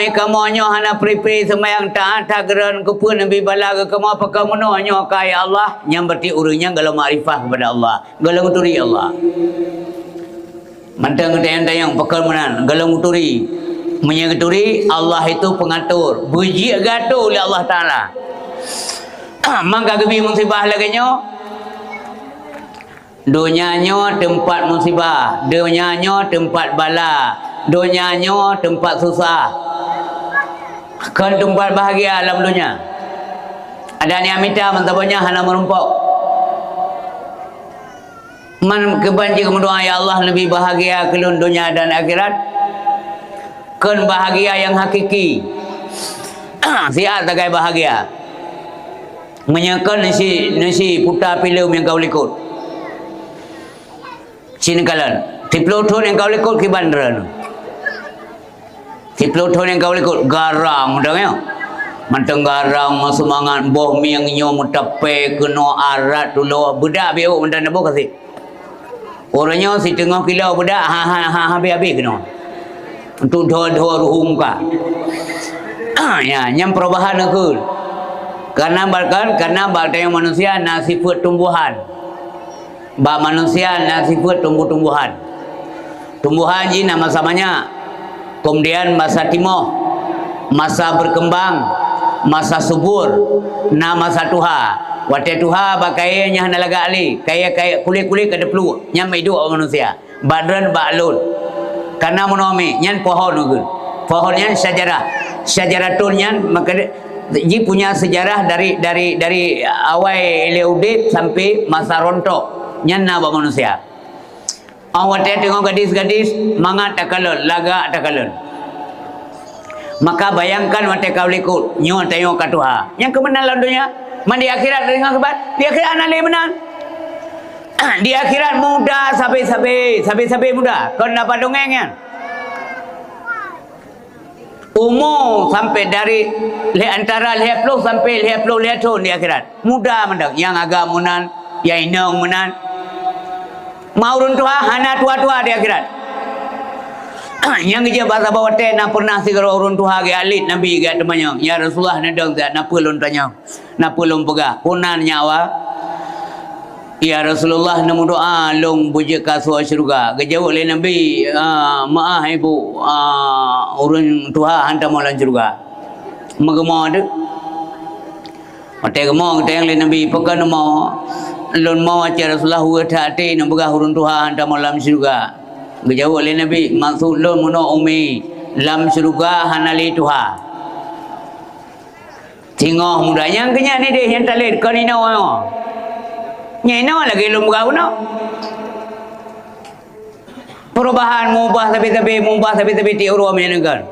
Speaker 1: kamu nyo hana pri semayang taat geran kupun nabi bala ke kamu apa kamu nyo kaya Allah yang berarti urangnya galau makrifah kepada Allah galau nguturi Allah mantang tayang pakal menan galau nguturi menyanguturi Allah itu pengatur buji gato oleh Allah taala mangga gebi musibah laganya dunianya tempat musibah dunianya tempat bala dunianya tempat susah kan tempat bahagia alam dunia ada ni amita mentabanya hana merumpok man kebanci kemudian ya Allah lebih bahagia kelun dunia dan akhirat kan bahagia yang hakiki siap tagai bahagia menyakan nasi putar film yang kau likut sini kalan tiploton yang kau likut ke bandara tiploton yang kau likut garang dah ya manteng garang semangat boh miang nyo mutape kena arat dulu budak biu mendan bo kasih orangnya si tengah kilau budak habis kena untuk dua ruhum ka ya nyam perubahan aku karena yang manusia nasifat tumbuhan manusia nasifat tumbuhan ji nama samanya kemudian masa timoh masa berkembang masa subur na masa tuha wate tuha bakainya nalaga ali kaya kulit kada perlu nyam hidup manusia badran ba'lun karena monomi nyan pohon ugun pohon nyan syajaratun nyan maka ji punya sejarah dari awal leudit sampai masa rontok nyan naba manusia awate tengok gadis-gadis mangat takalon laga takalon maka bayangkan wate kau likut nyo tengok katuha yang kemenalan dunia man di akhirat dengan kebat di akhirat anale menang di akhirat muda sampai muda kau dapat dongeng kan umur sampai dari antara 50 sampai 50 tahun di akhirat muda menang yang agak menan yang inang menan mau runtuha hana tua-tua di akhirat yang kerja bahasa bawa teh na pernah segera urun tuha ge alit nabi ge temannya ya Rasulullah nedang tak na pelun tanya na pelun pegah punan nyawa ya Rasulullah nemu doa long bujek ka surga gejauh oleh nabi maaf ibu urun tuha hantar mau lan surga megemo de mate gemo teng le nabi pekan mau lon mau ya Rasulullah hu thate na pegah urun tuha hantar mau lan surga gejauh oleh nabi maksud lon muno umi lam surga hanali tuha tengok mudanya kenya ni deh yang talit kau ni nawa nyena lagi lom gau no perubahan mubah tapi ti urwa menyenangkan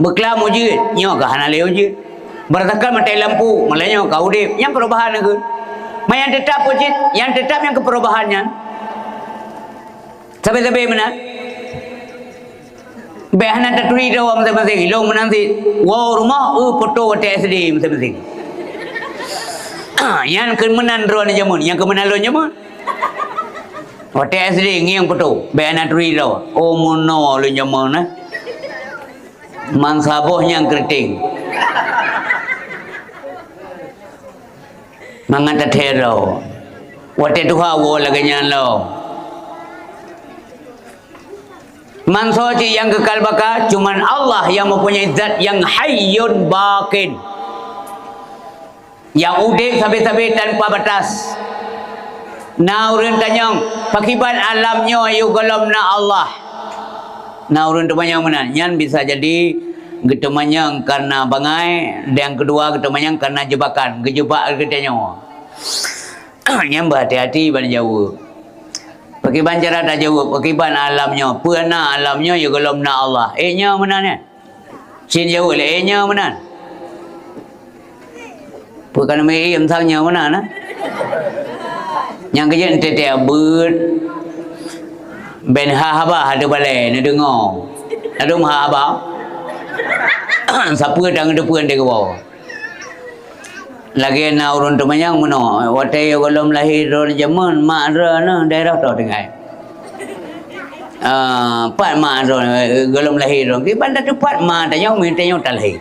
Speaker 1: beklam ujid nyo ka hanali ujid berdasarkan mata lampu malanya kau deh yang perubahan ke yang tetap ujid yang tetap yang keperubahannya sampai mana behana taturi rawam sampai hilong menanti wow rumah foto wate SD sampai yang kemenan ron jamun yang kemenan lo jamun wate SD ngiang foto behana taturi raw oh mono lo jamun na mansaboh yang keriting mangata thero wate tuha wo laganya lo mansoji yang kekal baka cuman Allah yang mempunyai zat yang hayyun baqin yang udip sampai tanpa batas naurun tanyong pakiban alamnya yugalam na Allah naurun temanyang mana nyan bisa jadi getemanyang karena bangai dan kedua getemanyang karena jebakan gejebak getanya nyan berhati-hati ban jauh pakiban cara dah jawab pakiban alamnya pernah alamnya ya kalau na Allah nya mana ni sin jauh le nya mana bukan mai em thang nya mana na yang kerja tete abut ben ha haba ada balai na dengar ada ha haba siapa dah ngedepan dia ke bawah lagi na urun temanyang mana watai kalau lahir orang zaman mak na daerah tu dengai pat mak kalau lahir orang ki bandar tepat mak tanya minta tak lahir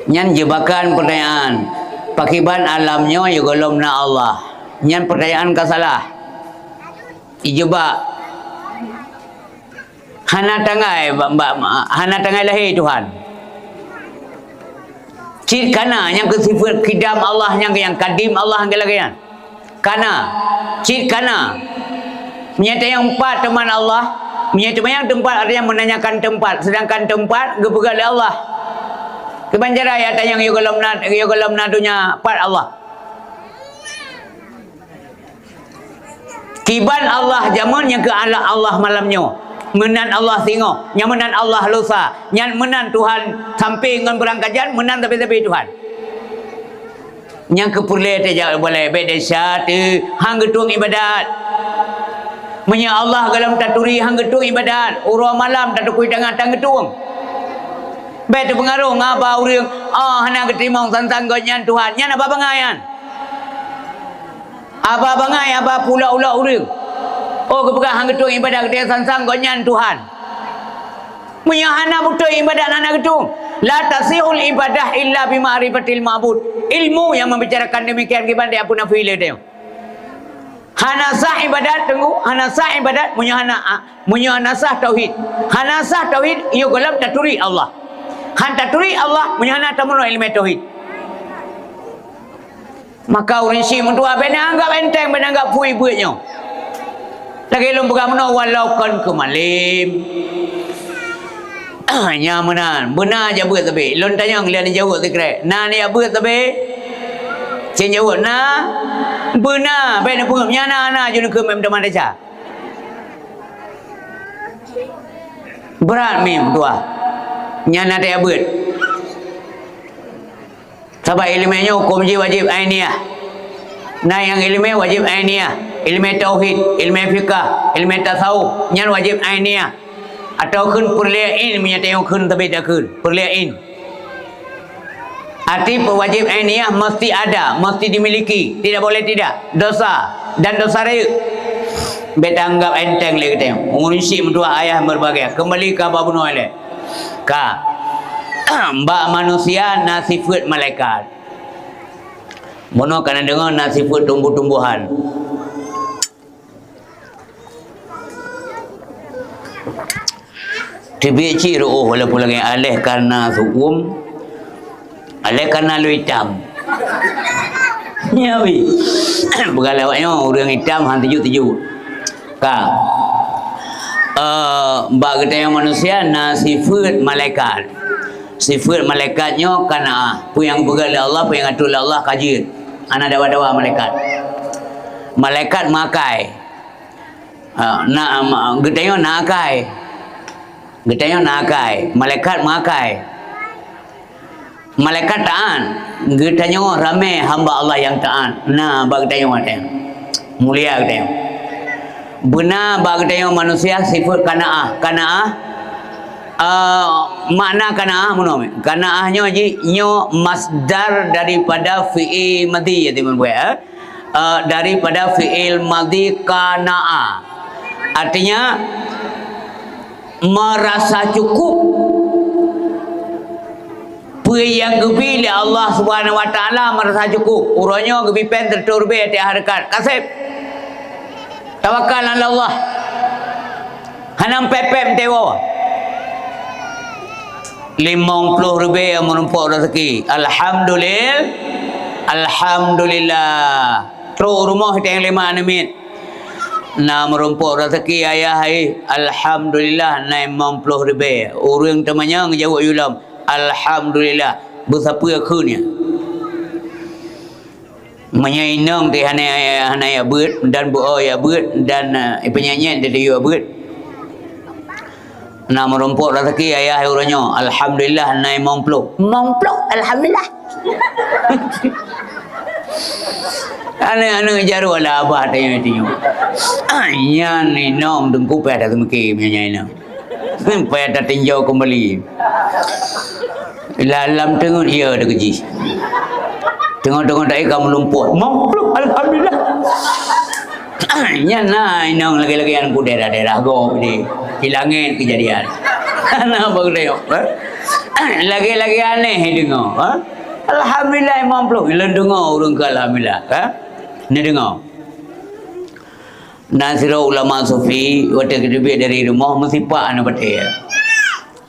Speaker 1: nyan jebakan pertanyaan pakiban alamnya ya kalau na Allah nyan pertanyaan ka salah ijebak hana tangai lahir Tuhan ciri kana yang kesifat kidam Allah yang kadim Allah yang lagi kan kana ciri kana menyata yang empat teman Allah menyata yang tempat ada yang menanyakan tempat sedangkan tempat gepegal Allah kebanjara ya tanya yang yugalam nadunya part Allah kiban Allah zaman yang ke Allah malamnya menan Allah singo, nya menan Allah lusa, nya menan Tuhan sampai ngan berangkajan menan tapi Tuhan. Nya kepulai te boleh beda syat hang getung ibadat. Menya Allah galam taturi hang getung ibadat, urang malam tak kui tengah tang getung. Bet pengaruh ngapa urang hana ketimong santang gonyan Tuhan, nya apa bangayan? Apa bangai apa pula-ula urang. Oh kepegang hang getung ibadat dia sansang gonyan Tuhan. Menyahana betul ibadat anak getung. La tasihul ibadah illa bima'rifatil ma'bud. Ilmu yang membicarakan demikian gimana dia pun afile dia. Hana sah ibadat tunggu, hana sah ibadat munyahana sah tauhid. Hana sah tauhid iyo galam taturi Allah. Han taturi Allah munyahana tamuno ilmu tauhid. Maka orang si mentua bena anggap enteng bena anggap fui buatnya. Lagi lom bergamno walau kan kemalim. Nya menan, benar je buat tapi. Lon tanya ngelian jawab sekre. Nah ni buat tapi. Cen jawab nah. Benar, baik nak pungap nya na je nak mem teman deca. Berat mem tua. Nya na dia buat. Sebab ilmunya hukum je wajib ainiyah. Nah yang ilmu wajib ainiyah. Ilmu tauhid, ilmu fiqh, ilmu tasawuf, nyan wajib ainiyah. Atau kun perliain menyatakan kun tapi tak kun perliain. Arti wajib ainiyah mesti ada, mesti dimiliki, tidak boleh tidak. Dosa dan dosa raya. Beta anggap enteng lagi kita. Mengurusi mentua ayah berbagai. Kembali ke babu noile. Ka mbak manusia nasifat malaikat. Mono kana dengar nasifat tumbuh-tumbuhan. Tibi ruh walaupun lagi alih karena hukum, alih karena lu hitam. Ya wi. Begalawaknya orang hitam han tuju-tuju. Ka mbak kita yang manusia nasifat malaikat. Sifat malaikatnya kana pu yang begal Allah, pu yang atur Allah kaji. Ana dawa-dawa malaikat. Malaikat makai. Getanya nakai. Getanya nakai, malaikat makai. Malaikat taan, getanya ramai hamba Allah yang taan. Nah, bagi getanya matang. Mulia getanya. Benar bagi getanya manusia sifat kanaah. Kanaah makna kanaah mana? Kanaahnya ji nyo masdar daripada fi'il madhi ya teman buat. Daripada fi'il madhi kanaah. Artinya merasa cukup yang gebi Allah Subhanahu wa taala merasa cukup urangnya gebi pen terturbe ti harkat kasep tawakal ala Allah hanam pepem tewa 50 ribu yang menumpuk rezeki alhamdulillah terus rumah kita yang 5 menit na merumpuk rezeki ayah hai alhamdulillah na 50 ribu orang temannya ngejawab yulam alhamdulillah bersapa akhirnya menyainang di hana ya beut dan bu ya beut dan penyanyi dari ya beut na merumpuk rezeki ayah orangnya alhamdulillah na 50 alhamdulillah Anak-anak jaru ala abah tanya tanya. Nya ni nom dengku pada temki punya ina. Pada tinjau kembali. Lalam tengok ia ada keji. Tengok-tengok dak kamu lumpur. Mampu alhamdulillah. Nya na inang lagi-lagi an ku daerah-daerah go ni. Hilangin kejadian. Ana bang tengok. Lagi-lagi aneh dengar. Alhamdulillah mampu. Bila dengar orang ke alhamdulillah. Ni dengar. Nasira ulama sufi waktu kedua dari rumah mesipak anu betul.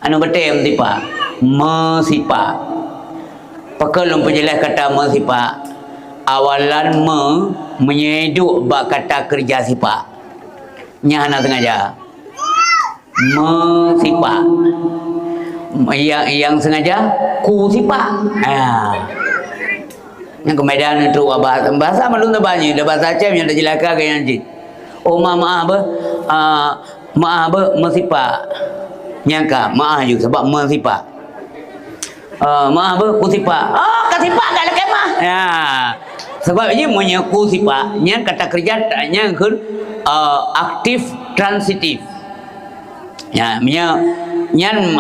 Speaker 1: Anu betul mesipak. Mesipak. Pakalum penjelas kata mesipak. Awalan menyeduk bak kata kerja sipak. Nyana sengaja. Mesipak. Yang sengaja ku sipak. Yang kemudian itu bahasa malu tu banyak, dah bahasa Aceh yang dah jelaka kayak nanti. Oh mama apa? Maaf mesipak. Nyangka maaf juga sebab mesipak. Maaf kusipak. Oh, kasipak kat lekat mah. Ya. Sebab ini menyaku sifat nya kata kerja nya kun aktif transitif. Ya, nyan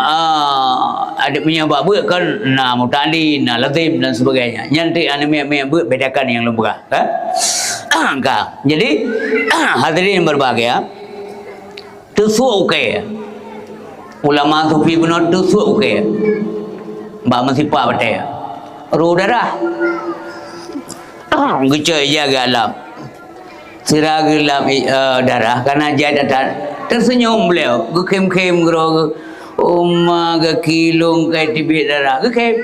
Speaker 1: ada punya babu kan na mutali na lazim dan sebagainya. Nyan ti anime bedakan yang lumrah. Angka. Jadi hadirin berbahagia. Tusu okey. Ulama sufi benar tusu okey. Ba mesipak betul. Roh darah. Gecoi jaga alam. Sirah gelap darah karena dia datang tersenyum beliau. Gekem-kem gero. Umma ke kilung ke tibik darah. Gekem.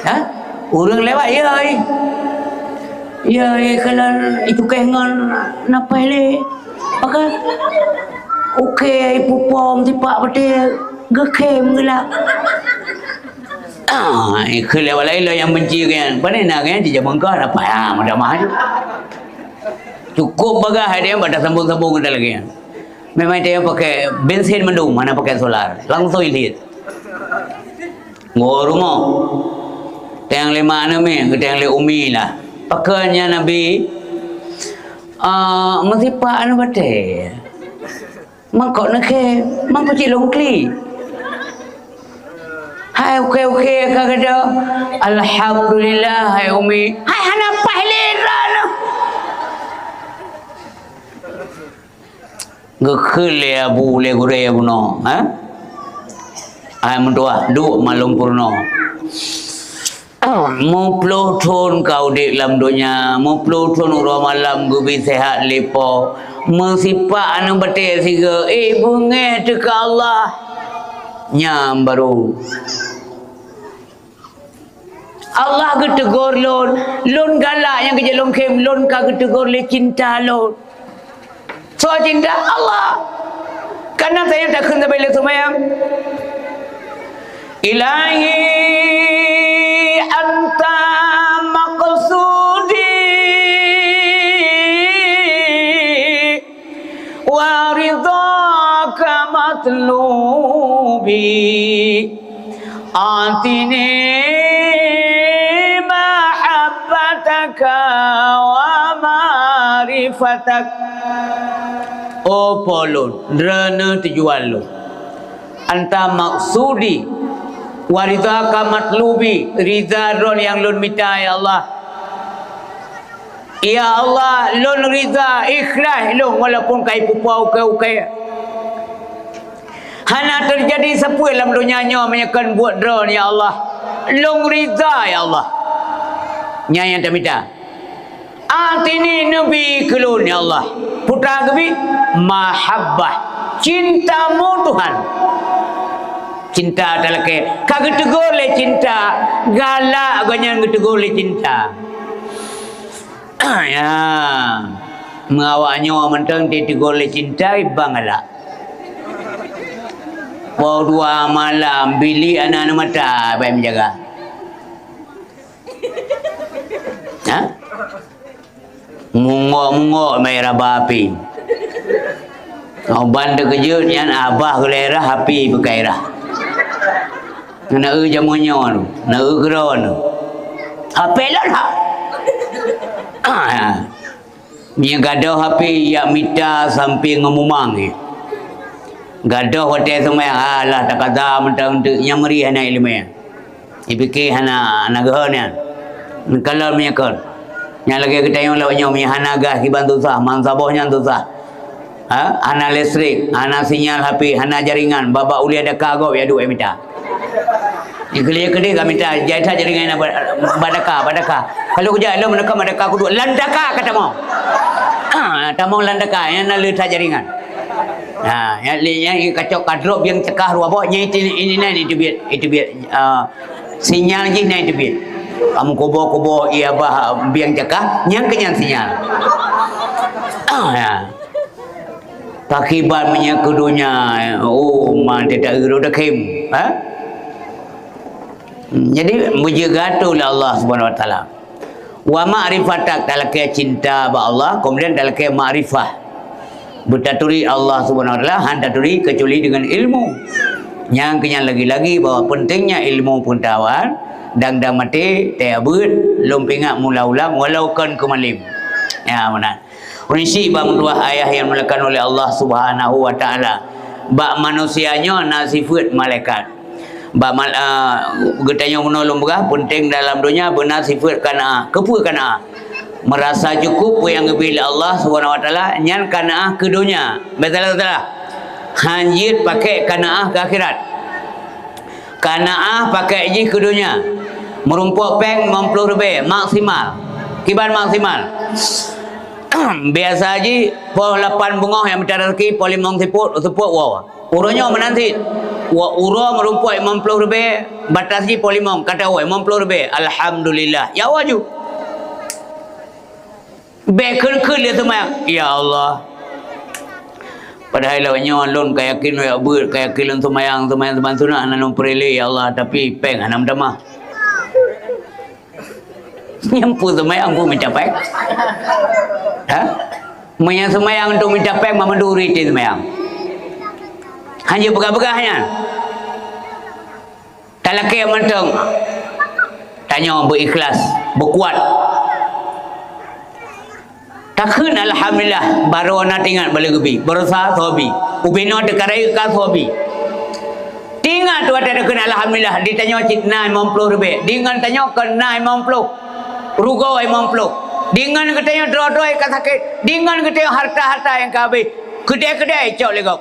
Speaker 1: Ha? Orang lewat ya. Ya, kalau itu kengan napa le? Maka okey pupom tipak betul. Gekem gelap. Kelewat lain lah yang benci kan. Pada nak kan dia bengkak apa ya, mudah mahal. Cukup bagah dia pada sambung-sambung kita lagi. Memang dia pakai bensin mendung, mana pakai solar. Langsung lihat. Ngorumah. Teng lima nami, teng le umi lah. Pakainya Nabi masih pak anu bate. Mangkok nak ke, mangkok cilong kli. Hai okey kagada. Alhamdulillah hai umi. Hai hana pahliran. Gekhel ya bu le gure ya buno, ha? Ai mendoa du malum purno. Mau pelotun kau di dalam dunia, mau pelotun urang malam gubi sehat lepo. Mesipak anu bete siga, bunge teka Allah. Nyam baru. Allah ketegur lon galak yang kerja lon kem lon ka ketegur le cinta lon. So cinta Allah. Karena saya tak kena bela semayang. Ilahi anta maqsudi wa ridhaka matlubi atini mahabbataka wa ma'rifatak. Oh polon drana tujuan lu anta maksudi waridhaka matlubi, ridha ron yang lun minta ya Allah. Ya Allah, lun ridha ikhlas lun walaupun kai pupau ke hana terjadi sepui dalam dunia nya menyakan buat ron ya Allah. Lun ridha ya Allah. Nya yang tak minta. Atini nabi kelun ya Allah. Putra kebi mahabbah, cintamu Tuhan. Cinta adalah ke kagak tegur le cinta galak banyak tegur le cinta. Ya mengawaknya mentang dia tegur le cinta ibang galak. Pau dua malam bili anak-anak mata baik menjaga. Ha? Mungok-mungok mai raba api. Banda kejut yang abah gelera api bergairah. Nak jamunya tu, nak geron tu. Apelah lah. Dia gaduh api yang minta sampai ngemumang ni. Gaduh hotel semua alah tak kata mentang yang meri hana ilmu. Dipikir hana geron ni. Kalau menyakar. Yang lagi kita yang lawanya hana gas kibantu sah, mansabahnya tu sah. Hana listrik, hana sinyal HP, hana jaringan, baba uli ada kagok ya duit minta. Ikeli kami minta jahit jaringan badaka. Kalau kerja lo meneka badaka aku dua landaka kata mau. Tamau landaka yang nak letak jaringan. Yang kacau kadrop yang cekah ruaboknya ini itu biar sinyal je itu biar. Kamu kobo ia bah biang cekah yang kenyang sinyal. Takiban punya kedunya man tidak geru dekem. Jadi menjaga tu Allah Subhanahu Wa Taala. Wa ma'rifatak dalam ke cinta ba Allah, kemudian dalam ke ma'rifah. bertaturi Allah Subhanahu Wa Taala han taturi kecuali dengan ilmu. Yang kenyang lagi-lagi bahawa pentingnya ilmu pengetahuan dan mati tak abud lompingat mula ulang walau kan kemalim. Ya benar. Prinsip bang ayah yang melekan oleh Allah Subhanahu Wa Taala. Bak manusianya nak sifat malaikat. Bak getanya menolong berah penting dalam dunia benar sifat qanaah. Kepu qanaah. Merasa cukup yang bila Allah Subhanahu Wa Taala nyan qanaah ke dunia. Betul-betul. Hanjit pakai qanaah ke akhirat. Qanaah pakai je ke dunia. Merumpuk peng 50 lebih maksimal. Kiban maksimal. Biasa aja pol 8 bunga yang mencari rezeki pol 5 seput wow. Uronya menanti. Uro merumpuk 50 lebih batas je pol 5 kata wow 50 lebih. Alhamdulillah. Ya waju. Bekun dia semua. Ya Allah. Padahal lawanya lon kayakin ya ber kayakin lon semayang sunat anak perele ya Allah tapi peng anam damah. Nyampu semayang pun mencapai. Ha? Menyang semayang untuk mencapai mamanduri di semayang. Hanya begah-begahnya. Talaki yang mentang. Tanya berikhlas, berkuat. Takkan alhamdulillah baru nak tinggal balik ubi. Berusaha hobi. Ubino dekarai ke hobi. Tinggal tu ada kena alhamdulillah ditanya cik nai 50 lebih. Dengan tanya ke nai 50. Rugo 50. Dengan katanya dua-dua yang sakit. Dengan katanya harta-harta yang habis. Kedai-kedai cok legok.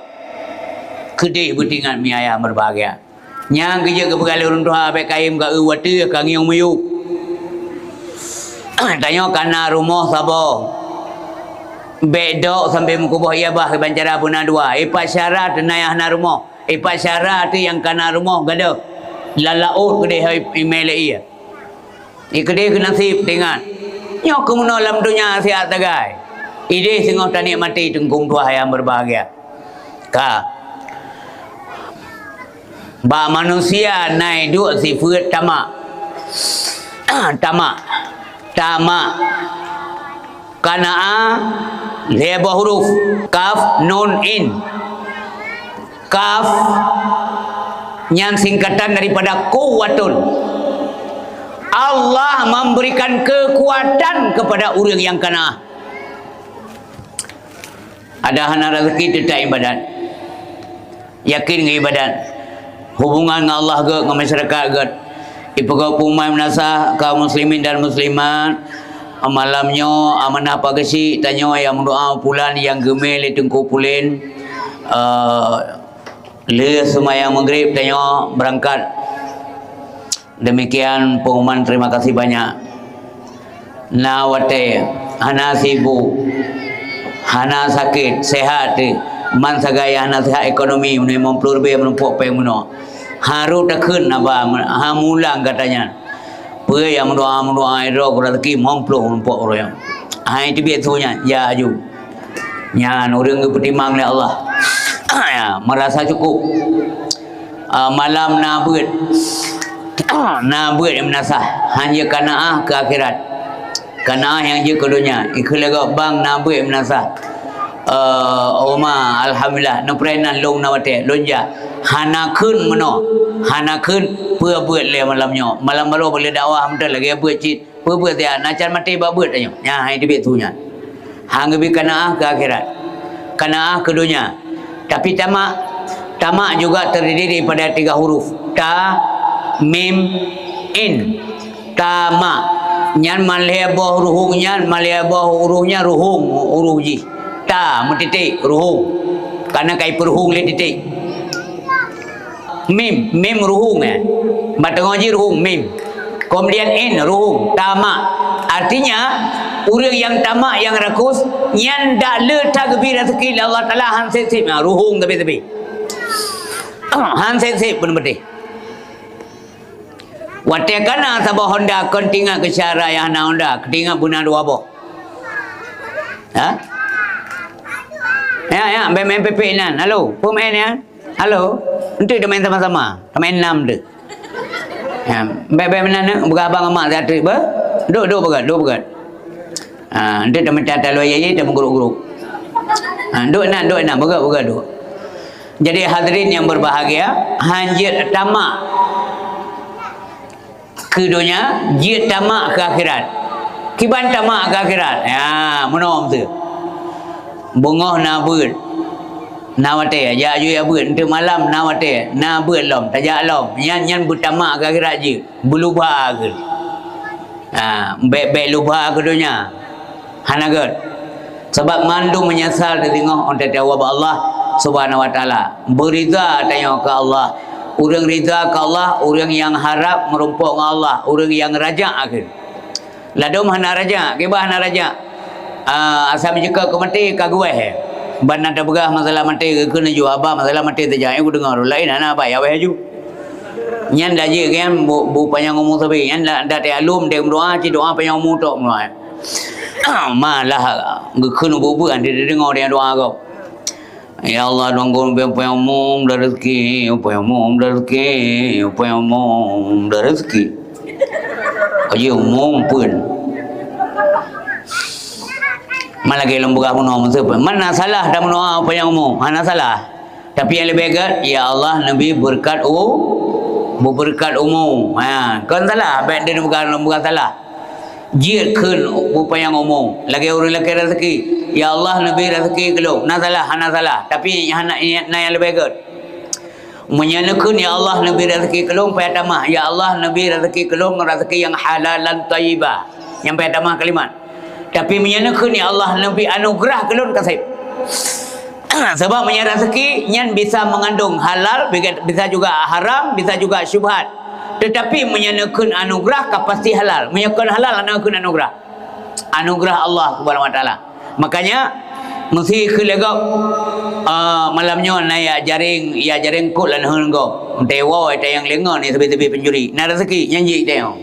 Speaker 1: Kedai bertingan mi ayah berbahagia. Yang kerja ke pegali orang tua baik kaim ke wati ke ngiung meyuk. Tanya kana rumah sabar. Bedok sampai mukubah ia bah bancara puna dua. Ipat syarat nayah na rumah. Ipat syarat tu yang kana rumah gada. Lalaut kedai email ia. Kedai ke nasib dengan. Nyok kemuno dalam dunia sihat tagai. Ide singgoh tani mati tengkung tua yang berbahagia. Ka. Ba manusia naik dua sifat tamak. Tamak. Qanaah leba huruf kaf nun in. Kaf yang singkatan daripada kuwatun. Allah memberikan kekuatan kepada orang yang qanaah. Ada hana rezeki tidak ibadat. Yakin ke ibadat. Hubungan dengan Allah ke dengan masyarakat ke. Ipegau pumai menasah kaum muslimin dan muslimat. Malamnya amanah pagasi tanya yang mendoa pulan yang gemel tengku pulin. Le semayang maghrib tanya berangkat. Demikian pengumuman, terima kasih banyak. Nawate hana sibuk, hana sakit, sehat man sagaya hana sehat ekonomi menurut mempelur be menumpuk pe muno. Haru takun apa hamulang katanya. Pe yang mendoa iro rezeki mempelur menumpuk orang. Hai itu biasanya ya aju. Nyan orang kepertimang oleh Allah. Ya, merasa cukup. Malam nabut. Nabut yang menasah hanya qanaah ke akhirat. Qanaah yang je ke dunia. Ikhlaga bang nabut yang menasah. Oma alhamdulillah no prenan long nawate lonja. Hana kun meno. Hana kun pua buat le malamnya. Malam baru boleh dakwah mental lagi buat cit. Pua buat dia nacan mati ba buat aja. Ya hai dia betunya. Hang bi qanaah ke akhirat. Qanaah ke dunia. Tapi tamak juga terdiri daripada 3 huruf. Ta mim in. Tamak. Nyan malheboh ruhung nyan malheboh uruhnya ruhung uruh ji. Ta metitik ruhung. Karena kai perhung le titik. Mim ruhung Batang ji ruhung mim. Kemudian in ruhung tamak. Artinya orang yang tamak yang rakus nyan dak letak gebi rezeki Allah Taala han sip ruhung tapi. Han sip pun betul. Watekana sabah Honda kontinga ke syara yang na Honda ketinga buna dua boh. Ha? Ya, main PP nan. Halo, pemain ya. Halo. Untuk kita main sama-sama. Main 6 deh. Ya, bebe mana berabang amak zatri ba? Duk begat. Nanti kita minta talo ye dah mengguruk-guruk. Duk nak berga duk. Jadi hadirin yang berbahagia, hanjit tamak ke dunia, jit tamak ke akhirat. Kiban tamak ke akhirat. Ya, menom tu. Bungoh na beut. Na wate ya ju ya beut untuk malam na wate. Na beut lom, tajak lom. Nyan bertamak ke akhirat je. Berlubha ke. Baik lubha ke dunia. Hanagat. Sebab mandu menyesal di tengok orang tawab Allah Subhanahu wa taala. Berida tanya ke Allah. Orang rida ke Allah, orang yang harap merumpuk dengan Allah, orang yang raja akhir. Ladum hana raja, kebah hana raja. Asal jika ke mati kagueh. Ban nak begah masalah mati ke kena ju abah masalah mati terjang aku dengar lain ana abah ya weh ju. Nyan dah je kan bu panjang umur sabi, nyan dah te alum dia doa ci doa panjang umur tok doa. Malah kena bubuan dia dengar dia doa kau. Ya Allah donggon apa yang umum dah rezeki, apa yang umum dah rezeki, apa yang umum dah rezeki. Aje umum pun. Malah ke lembaga mendoa siapa? Mana salah dah mendoa apa yang umum? Mana salah? Tapi yang lebih baik, ya Allah Nabi berkat berkat umum. Kan salah, baik dia bukan salah. Jir kun apa yang umum. Lagi orang lagi rezeki. Ya Allah Nabi rezeki kelong. Nah salah. Tapi yang lebih baik. Menyanakan ya Allah Nabi rezeki kelong payah tamah. Ya Allah Nabi rezeki kelong rezeki yang halalan tayyibah. Yang payah tamah kalimat. Tapi menyanakan ya Allah Nabi anugerah kelong kasih. Sebab menyana rezeki yang bisa mengandung halal, bisa juga haram, bisa juga syubhat. Tetapi menyanakan anugerah pasti halal. Menyanakan halal anugerah. Anugerah Allah Subhanahu wa taala. Makanya mesti kelegak malamnya naik jaring kut lan henggo. Dewa ada yang lengan ni tepi-tepi penjuri. Na rezeki nyanyi tengok.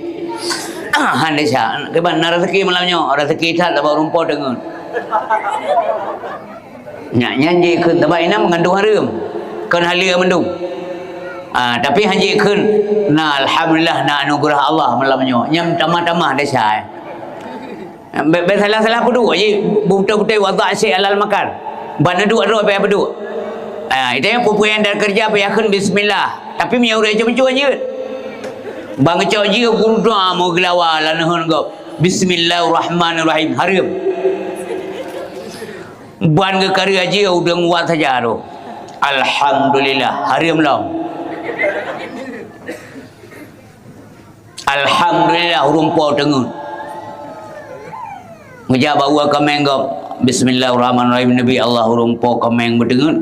Speaker 1: Handesha. Keban na rezeki malamnya rezeki tak dapat rumput dengan. Nyanyi kun tabai na mengandung harum. Kan halia mendung. Tapi hanji kun na alhamdulillah na anugerah Allah malamnya. Nyam tamah-tamah desha. Salah-salah peduk je buta-buta wadah asyik halal makan. Ban duduk ada apa peduk. Itu yang pupu yang dah kerja apa yakin bismillah. Tapi miau dia mencua je. Bang cak je doa mau gelawa lanahun kau. Bismillahirrahmanirrahim. Harim. Ban ke karya je udah nguat saja tu. Alhamdulillah. Harim lah. Alhamdulillah rumpau tengun. Ngejak bawa kameng kau. Bismillahirrahmanirrahim. Nabi Allah rumpau kameng berdengun.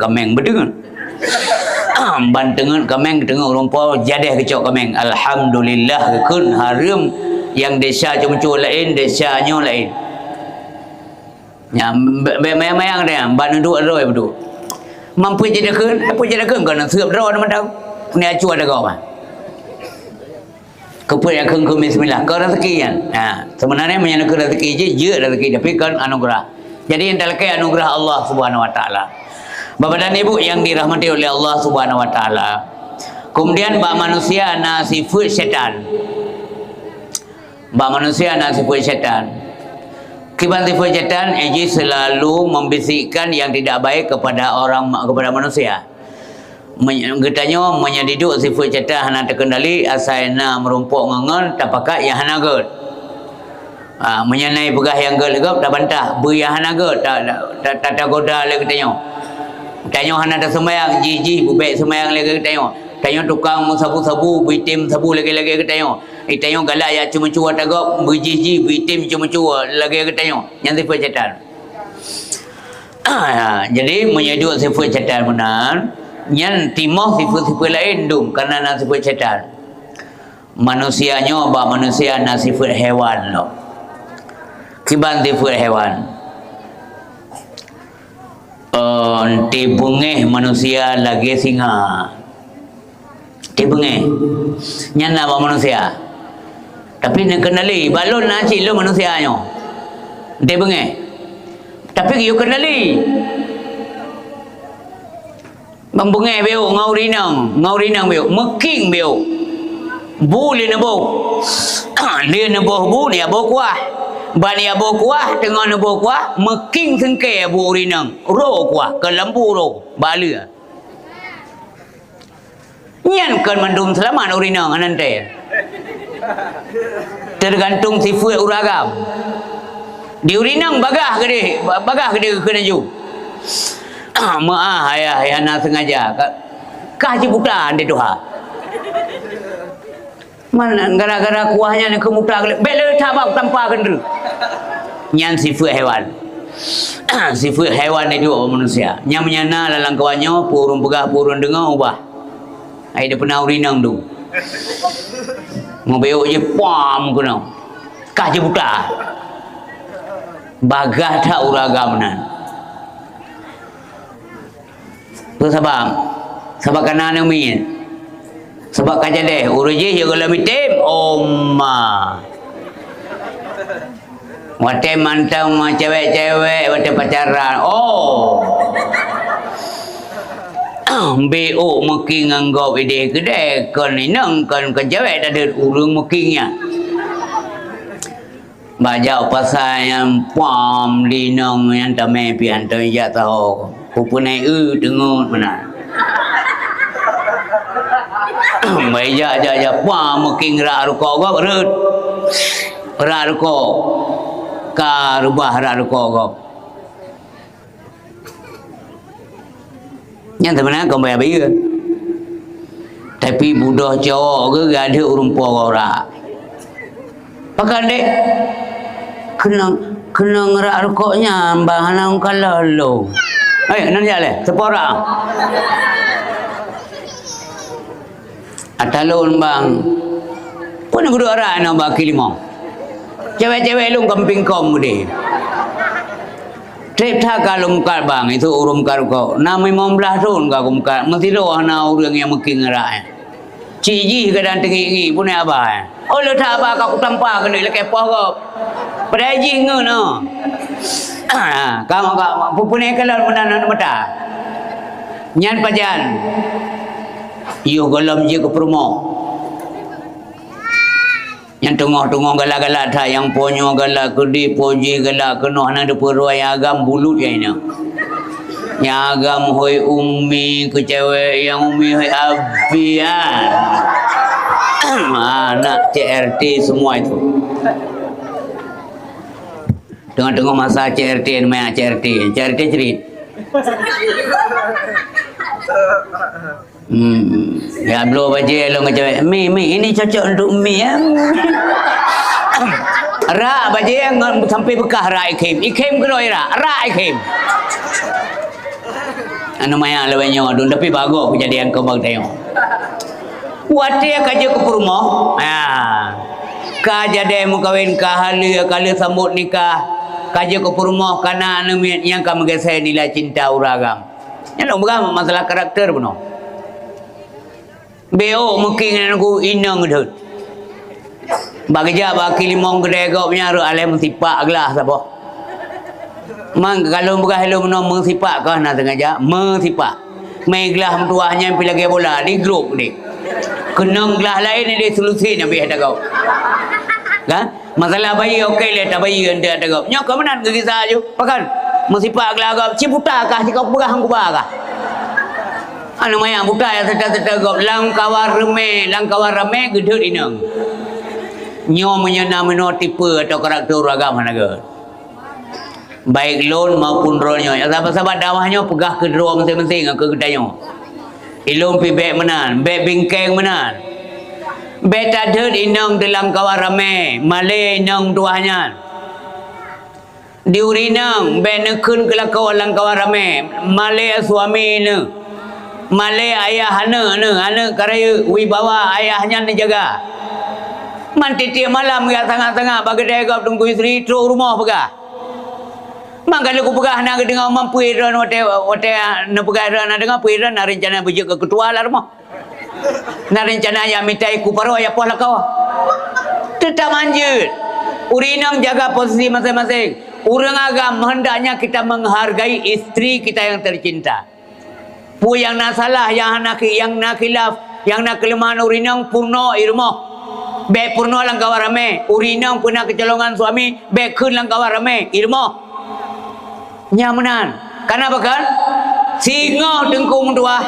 Speaker 1: Bantengan kameng tengah rumpau jadah kecok kameng. Alhamdulillah kun harum yang desa cuma lain, desanya lain. Ya mayang dia ban duduk ada betul. Mampu jadakan, apa jadakan kau nak siap draw nama tahu. Ni acu ada kau mah. Kepul yang kau bismillah. Kau rezeki kan. Sebenarnya menyanakan rezeki je rezeki tapi kan anugerah. Jadi yang terlekat anugerah Allah Subhanahu wa taala. Bapak dan Ibu yang dirahmati oleh Allah Subhanahu wa taala. Kemudian bak manusia na sifat syaitan. Bak manusia na sifat syaitan. Kiban sifat syaitan ia selalu membisikkan yang tidak baik kepada manusia. Getanya menyediduk sifat syaitan hana terkendali asaina merumpuk ngengen tapakat yang hana ged. Menyanai pegah yang ged legap dah bantah beri yang hana ged tak goda le getanya. Tanya hana dah sembahyang jiji bubek sembahyang lagi tanya tukang sabu-sabu bitim sabu lagi tanya tanya galak ya cuma-cuma tagap berjiji bitim cuma-cuma lagi tanya yang sifat syaitan. Jadi menyeduk sifat syaitan benar yang timah sifat-sifat lain dum karena nak sifat syaitan. Manusianya manusia nak sifat hewan lo. Kiban sifat hewan. Tibungeh manusia lagi singa. Tibungeh nyana ba manusia. Tapi nak kenali balon naci lo manusianya. Tibungeh. Tapi you kenali. Membungeh beo ngaurinang beo meking beo. Bu le na bo. Le na bo bu ni bo kuah. Bani abu kuah dengan abu kuah meking sengke abu urinang ro kuah ke lembu ro bala nyan kan mandum selamat urinang nanti tergantung sifat uragam di urinang bagah ke dia kena ju maaf ayah nak sengaja kah je buta dia doha mana gara-gara kuahnya ni kemuta bela tabak tanpa kendera nyan sifat hewan sifat hewan ni juga manusia yang menyana dalam kawannya purun pegah purun dengar ubah ai dia pernah urinang tu mau beok je pam kena kah je buta bagah tak uragam nan tu sebab kanan yang min sebab kaja deh uruji je kalau mitim omma wate mantang cewek-cewek wate pacaran BO mungkin anggap ide kedai kan inang kan cewek dah ada urung mungkinnya baca pasal yang pam linang yang tamai pian tu ya tahu pupunai dengar mana baca aja pam mungkin rak rukok gak berut rak rukok ka rubah rak rukok gak yang teman kau bayar bayar tapi budak cowok ke gak ada urumpa orang pakai dek kena ngerak rokoknya mbak hanang kalau lo nanti le sepora atalon bang pun guru arah nak baki limau cewek-cewek lu kamping kom deh trip tak kalau muka bang itu urum kau nama 15 tahun kau muka mesti doh na orang yang mungkin ngerak ciji kadang tinggi pun apa oh lu tak apa kau tanpa kena lekai poh kau pada ji ngono kau punya kalau menanan mata nyan pajan iyo galam je ke permo yang tengah-tengah galak-galak tak yang ponyo galak kedi poji galak kena ada peruai agam bulut ya ini yang agam hoi umi ke cewek yang umi hoi abian anak CRT semua itu tengah-tengah masa CRT namanya CRT cerit ya belum baca lo macam mi ini cocok untuk mi ya rak baca yang sampai bekah rak ikem kena rak ikem anu maya lewanya adun tapi bagus kejadian kau bang tengok watia kaja ke rumah kaja deh mu kawin kali sambut nikah kaja ke rumah kana anu yang kamu gesai nilai cinta uragam yang lo berapa masalah karakter benar BO mungkin aku inang dah. Bagi jap baki limong kedai kau punya ru alem sipak gelas apa. Mang kalau bukan hello menong mensipak kau nak tengah jap mensipak. Main gelas mentuahnya pergi lagi bola di grup ni. Kenang gelas lain ni dia solusi nak biar kau. Kan? Masalah bayi okey le tak bayi anda ada kau. Nyok kau mana kisah ju. Pakan mensipak gelas kau ciputa kah kau pegah hang kubah kah? Anu maya buka ya serta-serta gop lang kawar rame gedut inang nyo menyana meno tipe atau karakter agama naga baik loan maupun ronyo ya sahabat-sahabat dakwahnya pegah ke dua masing-masing ke gedanya ilum pi bek menan bek bingkeng menan bek tadet inang dalam kawar rame male inang tuahnya diurinang bek nekun kelakau lang kawar rame male suami ne Malay ayah hana karaya wibawa ayahnya ni jaga. Man tiap malam ya tengah-tengah bagi dia kau tunggu isteri terus rumah pegah. Man kalau aku pegah nak dengar mampu iran wate nak pegah iran nak dengar iran nak rencana bujuk ke ketua lah rumah. Nak rencana ya minta aku paro ya poh lah kau. Tetap manjut. Urinang jaga posisi masing-masing. Urang agam hendaknya kita menghargai isteri kita yang tercinta. Pu yang nak salah, yang nak khilaf, yang nak kelemahan urinang purno irmah. Bek purno lang kawan rame. Urinang pernah kecolongan suami. Bek kun lang kawan rame. Ilmu. Nyamanan. Kenapa kan? Singa dengkung dua.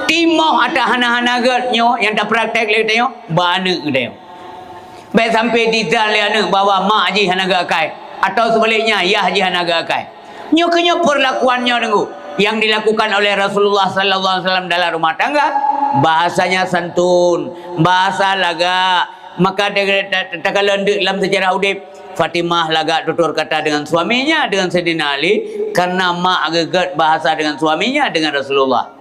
Speaker 1: Timoh ada hana-hana nyo yang tak praktek lagi tanya. Bana dia. Bek sampai di jalan bawa mak haji hanaga akai. Atau sebaliknya, ya haji hanaga akai. Nyo kenyo perlakuannya dengku. Yang dilakukan oleh Rasulullah sallallahu alaihi wasallam dalam rumah tangga, bahasanya santun, bahasa laga. Maka tak kala dalam sejarah udip, Fatimah laga tutur kata dengan suaminya, dengan Sayyidina Ali, karena mak agak bahasa dengan suaminya, dengan Rasulullah.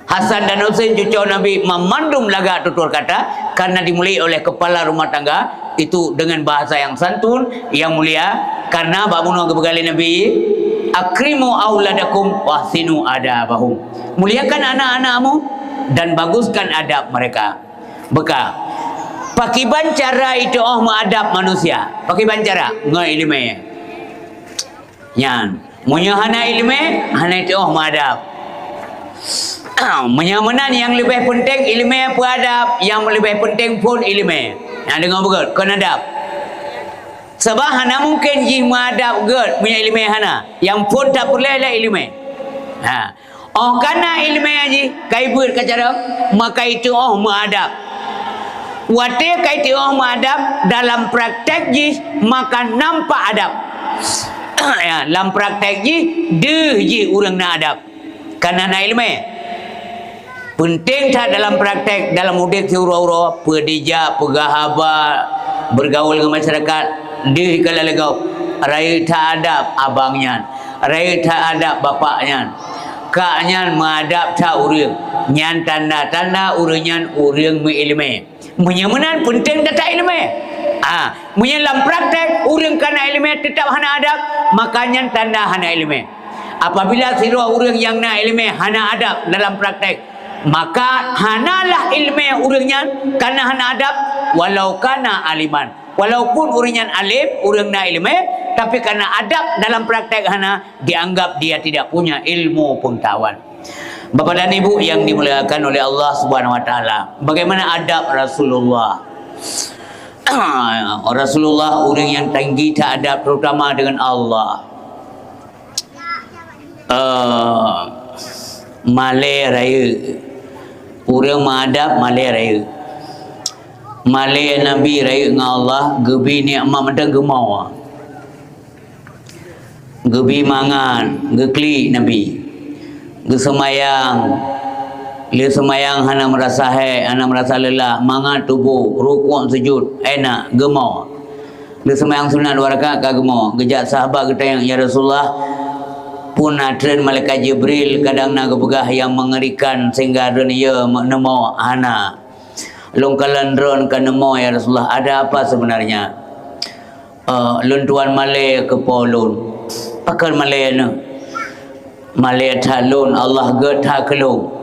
Speaker 1: Hasan dan Husain cucu Nabi memandum laga tutur kata karena dimulai oleh kepala rumah tangga itu dengan bahasa yang santun, yang mulia. Karena babuno kebegali Nabi, akrimu auladakum wahsinu adabahum. Muliakan anak-anakmu dan baguskan adab mereka. Beka. Pakiban cara itu mengadab manusia. Pakiban cara ngai ilmu. Yan, munya hana ilmu, hana itu mengadab. Menyamanan yang lebih penting ilmu peradab, yang lebih penting pun ilmu. Yang dengar betul, kena adab. Sebab hana mungkin ji mengadab gerd punya ilmu hana. Yang pun tak boleh lah ilmu. Karena ilmu haji kaibut kacara, maka itu mengadab. Wate kait mengadab dalam praktek ji maka nampak adab. Dalam praktek ji deh ji orang nak adab. Karena nak ilmu. Penting tak dalam praktek, dalam mudik siura-ura, pedijak, pegahaba, bergaul dengan masyarakat. Dia kalau legau, raya tak adab abangnya, raya tak adab bapaknya, kaknya mengadap tak urang, nyan tanda-tanda urangnya urang mengilmu. Menyamanan penting tak ilmu. Menyelam praktek, urang kena ilmu tetap hana adab, makanya tanda hana ilmu. Apabila sirah urang yang nak ilmu hana adab dalam praktek, maka hanalah ilmu urangnya karena hana adab walau kana aliman. Walaupun urangnya alim, urang nak ilmu, tapi karena adab dalam praktek hana dianggap dia tidak punya ilmu pengetahuan. Bapak dan Ibu yang dimuliakan oleh Allah Subhanahu wa taala, bagaimana adab Rasulullah? Rasulullah orang yang tinggi tak adab terutama dengan Allah. Malay raya. Orang mengadap malai raya. Malai Nabi raya dengan Allah, gebi nikmat macam gemau. Gebi mangan, gekli Nabi. Gesemayang. Dia semayang hana merasa hana merasa lelah, mangan tubuh, rukuk sujud, enak, gemau. Dia semayang sunat 2 rakaat ka gemau. Gejak sahabat kata yang ya Rasulullah, pun adren malaikat Jibril kadang nak kepegah yang mengerikan sehingga dunia nemo hana. Longkalan dron kan nemo ya Rasulullah, ada apa sebenarnya? Luntuan malai ke polun. Pakar malai na. Malai talun Allah getah kelung.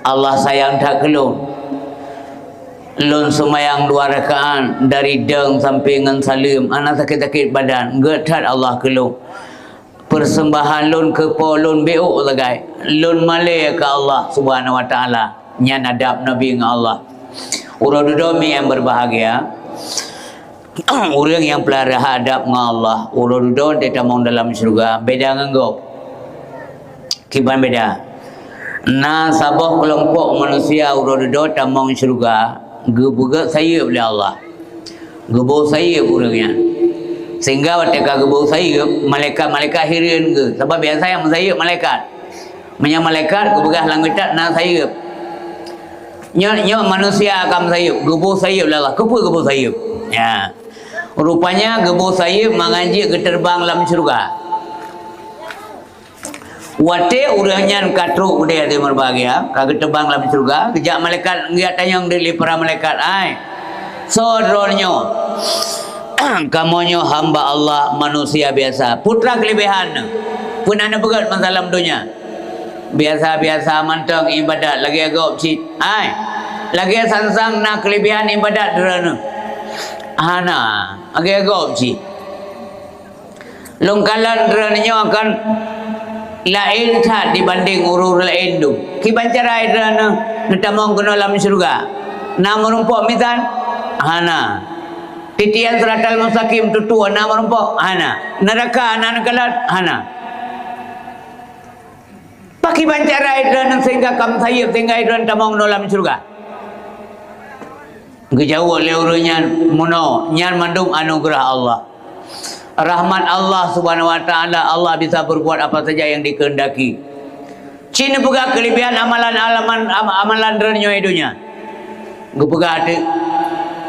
Speaker 1: Allah sayang tak kelung. Lun semayang 2 rakaat dari deng sampai ngan salim, anak sakit-sakit badan, getah Allah kelung. Persembahan lun ke polun beuk lagai lun malai ke Allah Subhanahu wa taala nyan adab Nabi dengan Allah. Urang domi yang berbahagia, orang yang pelihara adab dengan Allah, urang dodon tidak mau dalam syurga. Beda nganggo kiban beda. Nah sabah kelompok manusia urang dodon tak mau syurga, gebuga saya oleh Allah, gebo saya urangnya. Sehingga ketika gebau sayup, malaikat-malaikat hirian ke. Sebab biasa yang sayup malaikat. Menyak malaikat, kebegah langgitat nak sayup. Nyok manusia akan sayup. Gebau sayup lah. Kepa gebau sayup? Ya. Rupanya gebau sayup mengaji ke terbang dalam syurga. Wate urangnya katruk dia di berbahagia. Kagak terbang dalam syurga. Kejak malaikat, ngiat tanya dari para malaikat. Ay. Sodronyo. Kamunya hamba Allah manusia biasa, putra kelebihan pun anda begat masalah dunia biasa-biasa mantang ibadat lagi agak cik lagi sansang nak kelebihan ibadat derana hana lagi agak cik longkalan derananya akan lain tak dibanding urur lain tu kiban cara derana netamong kena dalam syurga nama rumpuk misal hana. Titian siratal mustaqim tutu ana merempok hana. Neraka ana nekalat hana. Paki bancara idran sehingga kam sayib sehingga idran tamong dalam surga. Gejauh leurunya muno nyan mandung anugerah Allah. Rahmat Allah Subhanahu wa taala, Allah bisa berbuat apa saja yang dikehendaki. Cina buka kelebihan amalan renyo dunia. Gebuka ada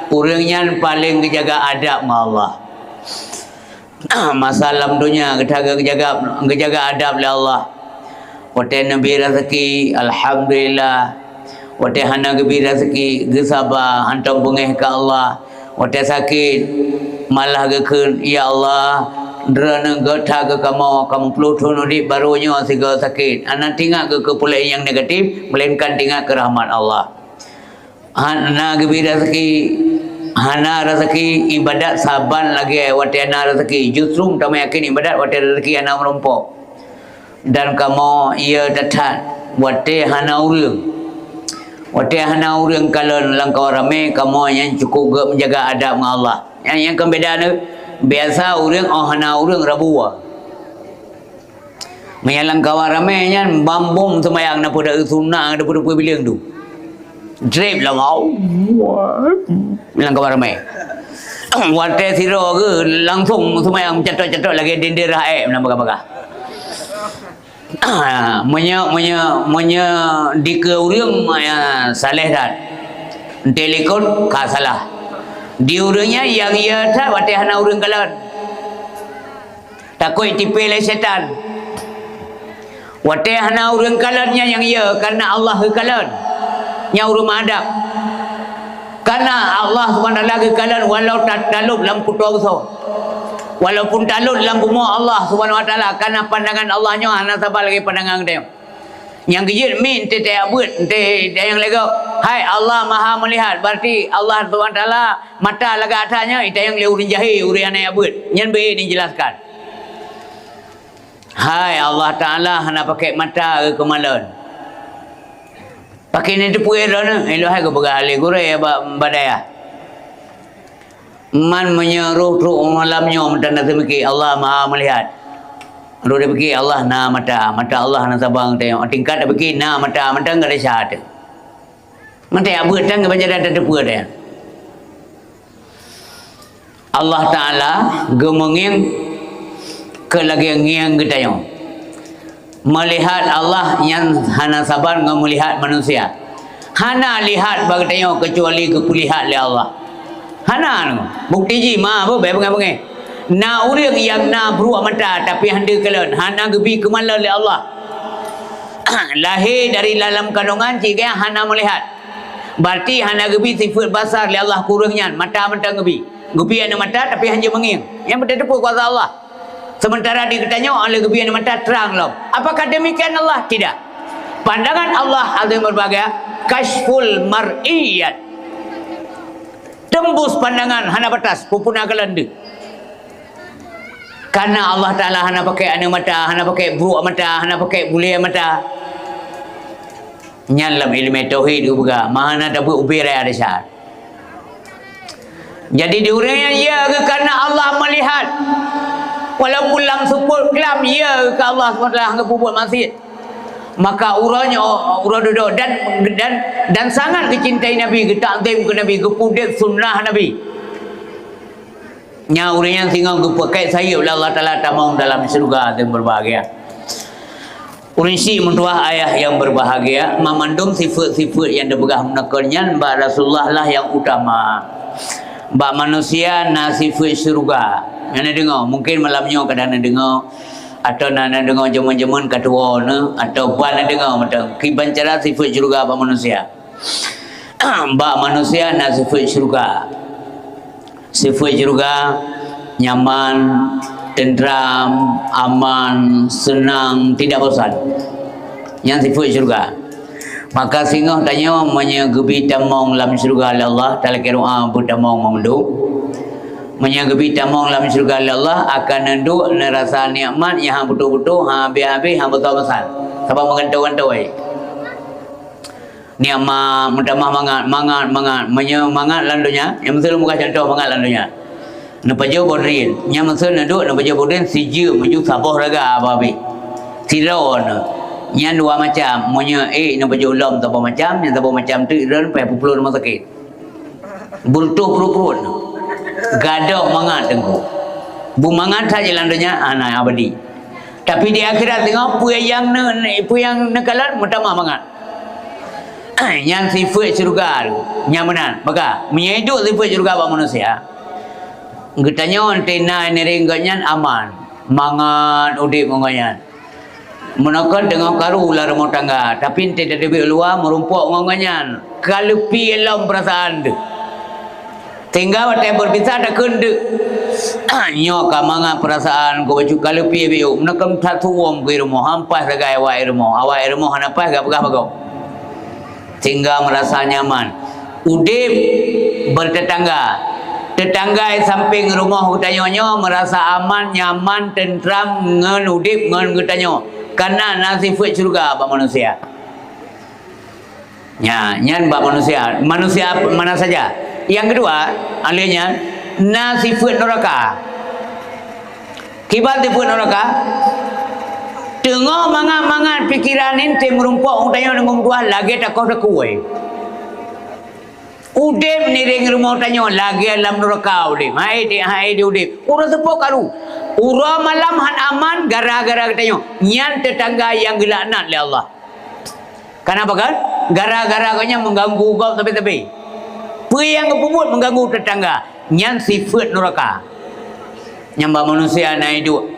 Speaker 1: orangnya paling kejaga adab ma Allah. Masalah dunia kejaga adab le Allah. Wate nabi rezeki alhamdulillah. Wate hana gebi rezeki gesaba hantam bengeh ke Allah. Wate sakit malah gekun ya Allah derana gata ke kamu pelutun di barunya siga sakit anak tinggal ke pulai yang negatif melainkan tinggal ke rahmat Allah. Hana gebi rezeki hana rezeki ibadat saban lagi wate hana rezeki justru tak yakin ibadat wate rezeki hana merompok dan kamu ia datang wate hana urang. Wate hana urang kalau langkau ramai kamu yang cukup menjaga adab dengan Allah. Yang kebedaan biasa urang hana urang rabua. Menyalang kawan ramai yang bambung semayang na pada sunnah ada pada bilang tu. Drip lah mau. Menyalang kawan ramai. Wate siro ke langsung semayang catok-catok lagi dindir raib nak baga-baga. Menya dike urang saleh dan telekon ka salah. Di urangnya yang ia tak wate hana urang kalan. Takut tipe le setan. Wate hana urang kalannya yang ia karena Allah ke kalan. Nya urang adab. Karena Allah Subhanahu wa taala ke kalan walau tak dalup dalam kutu so. Walaupun talut dalam bumi Allah Subhanahu wa taala karena pandangan Allahnya hana sabar lagi pandangan dia. Yang gejit min tete abut tete yang lega. Hai Allah Maha melihat berarti Allah Subhanahu wa taala mata laga atasnya itu yang leurin jahi urian yang abut. Nyen be ni jelaskan. Hai Allah taala hana pakai mata ke kemalan. Pakai ni tepu dah ni. Elohai ke begali gure badaya. Man menyeruh malamnya mentanda semiki Allah Maha melihat. Lalu dia pergi Allah na mata Allah na sabang tengok tingkat dia pergi na mata enggak ada syahadat. Mata abu tang baca dah ada pua dia. Allah Taala gemenging ke lagi ngiang getayo. Melihat Allah yang hana sabar ngam melihat manusia. Hana lihat bagatayo kecuali kepulihat oleh Allah. Hana bukti ji ma apa bengai na urang yang na beruak mata tapi handa kalan hana gebi kemala oleh Allah. Lahir dari dalam kandungan jika hana melihat berarti hana gebi sifat basar oleh Allah kurangnya mata gebi ada mata tapi hanya menging yang betul kuasa Allah. Sementara dikatanya oleh gebi ada mata terang loh. Apakah demikian Allah? Tidak. Pandangan Allah ada berbagai kashful mar'iyat, tembus pandangan hana batas pupuna kelanda. Karena Allah Taala hana pakai anu mata, hana pakai buruk mata, hana pakai bulia mata. Nyalam ilmu tauhid juga, mana ada ubir ada syarat. Jadi diurangnya ya ke karena Allah melihat. Walaupun langsung kelam ya ke Allah SWT hangga buat masjid. Maka uranya uradodo dan sangat dicintai Nabi, ketakzim ke Nabi, kepudet sunnah Nabi. Nya urangnya sehingga kepakai sayup Allah Taala tamang dalam surga yang berbahagia. Urang si mentua ayah yang berbahagia memandung sifat-sifat yang dibegah menekannya mbak Rasulullah lah yang utama. Mbak manusia na sifat surga. Yang dengar mungkin malamnya kadang dengar atau nana dengar jaman-jaman katua atau buat dengar macam kiban cara sifat syurga apa manusia. Mbak manusia nak sifat syurga. Sifat syurga nyaman, tenteram, aman, senang, tidak bosan. Yang sifat syurga. Maka singa tanya menyegebi tamong dalam syurga Allah Taala doa budamong memdu. Menyegebi tamong dalam syurga Allah akan nenduk nerasa nikmat yang betul-betul habis-habis hang betul besar. Sebab mengentau-entau ai. Ni ama mutamah mangat mangat landunya yang betul muka contoh mangat landunya na pajo bodrin yang betul na duk na pajo bodrin siju maju saboh raga babi siro na yang dua macam monya na pajo lom tapo macam yang tapo macam tu ren pe pupulur rumah sakit bultuh perut gadoh mangat tengku bu mangat saja landunya ana abadi tapi di akhirat tengok pu yang nekalan mutamah mangat yang sifat syurga yang benar maka menyeduk sifat syurga bagi manusia getanya tena neringganyan aman mangan udip ngonganyan menakan dengan karu ular rumah tangga tapi tidak ada luar merumpuk ngonganyan kalepi dalam perasaan tu tinggal waktu berpisah ada kendek nyok mangan perasaan ko baju kalepi biu menakan satu wong ke rumah hampas ragai awak rumah hanapas gak pegah-pegah sehingga merasa nyaman. Udip bertetangga. Tetangga samping rumah hutanyo merasa aman, nyaman, tentram ngen udip ngen hutanyo. Karena nasifat syurga bak manusia. Ya, nyan bak manusia. Manusia mana saja. Yang kedua, alihnya nasifat neraka. Kibat sifat neraka. Tengok mangat pikiran ente merumpuk utanya dengan dua lagi takut kuai. Udip niring rumah utanya lagi dalam neraka udip. Hai di udip. Urang sepok karu. Urang malam han aman gara-gara katanya nyan tetangga yang dilaknat oleh Allah. Kenapa kan? Gara-gara katanya mengganggu kau tepi-tepi. Pi yang kepuput mengganggu tetangga. Nyan sifat neraka. Nyamba manusia naik hidup.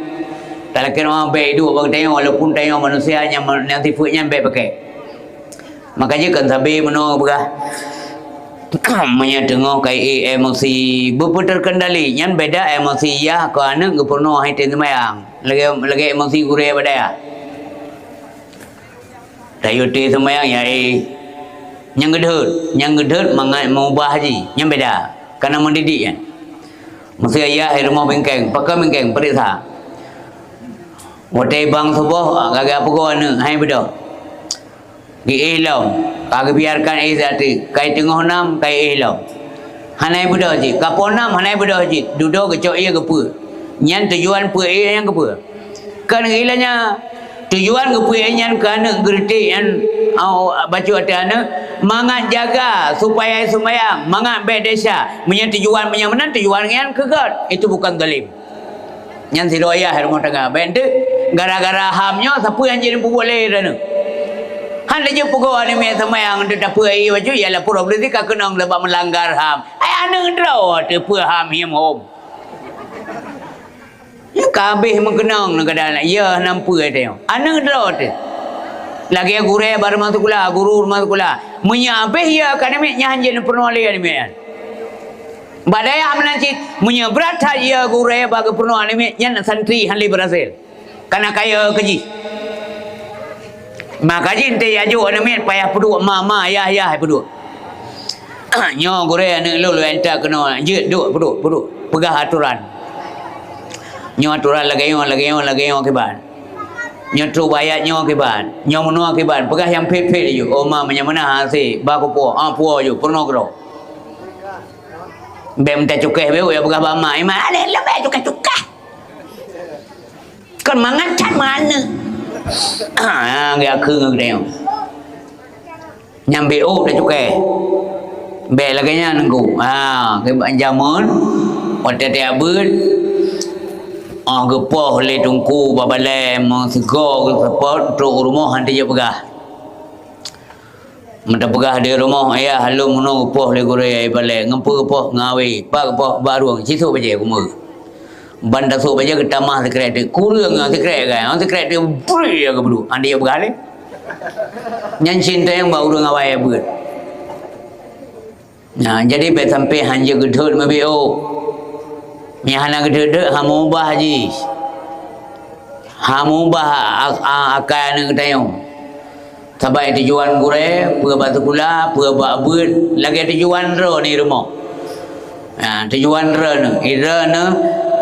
Speaker 1: Kalau kena orang baik duk bagi tengok walaupun tengok manusia yang sifatnya baik pakai. Makanya kan sambil menurut berah dengar kai emosi berputar kendali yang beda emosi ya ko anak ke penuh hati semayang lagi emosi gure pada ya. Tayuti semayang ya yang gedut mangat mengubah haji yang beda karena mendidik ya. Mesti ayah rumah bengkeng pakai bengkeng periksa. Watai bang subuh kagak apa kau ni hai bedo. Gi elam kagak biarkan izati kai tengah nam kai elam. Hanai bedo ji kapo nam hanai bedo ji duduk ke cok ia ke pu. Nyan tujuan pu yang ke pu. Kan ilanya tujuan ke pu nyan kan gerti yang baca atana mangat jaga supaya sembahyang mangat baik desa punya tujuan punya mana tujuan yang kegat itu bukan zalim. Yang si doya rumah tangga bente gara-gara hamnya siapa yang jadi boleh dah han dia pukul ni me semayang dia tak puai baju ialah pura berarti ka kenang lebak melanggar ham ai anu draw te pu ham him hom ya kabeh mengenang kadang ya nampu dia anu draw te lagi guru bar masuk kula guru masuk kula menyabeh ya kan me nyan jadi pernah le ni me badai amnancit menyebrat ya guru bagi pernah ni me nyan santri han le Brazil karena kaya keji maka jin te ajo ana met payah peduk mama ayah peduk nyo gore ana lu enta kena je duk peduk pegah aturan nyo aturan lagi ke ban nyo tu bayat nyo ke ban nyo menua ke ban pegah yang pepet ju oh ma manya mana hasi ba ko po puo ju pernah gro bem ta cukai be ya pegah ba ma ada lebih cukai kan mangan cat mana dia khương đeo nhằm bị ốp để cho kè bè là cái nha nâng cụ cái bạn già mớn hoặc tè bướt cái po le tungku babale mang sigo cái support tro rumah hanti je pegah mata pegah di rumah ayah halu mono po le gore bale ngempu po ngawi pa po baruang sisu baje kumur banda so baja kita mah sekret kurang sekret kan sekret dia beri ke bulu andi ya begale nyan cinta yang bau dengan awak ber nah jadi be sampai hanja gedut mabio mi hana gedut hamu bah haji hamu bah akan ketayong sabai tujuan gure pua batu kula pua ba ber lagi tujuan ro ni rumah tujuan ro ni ira na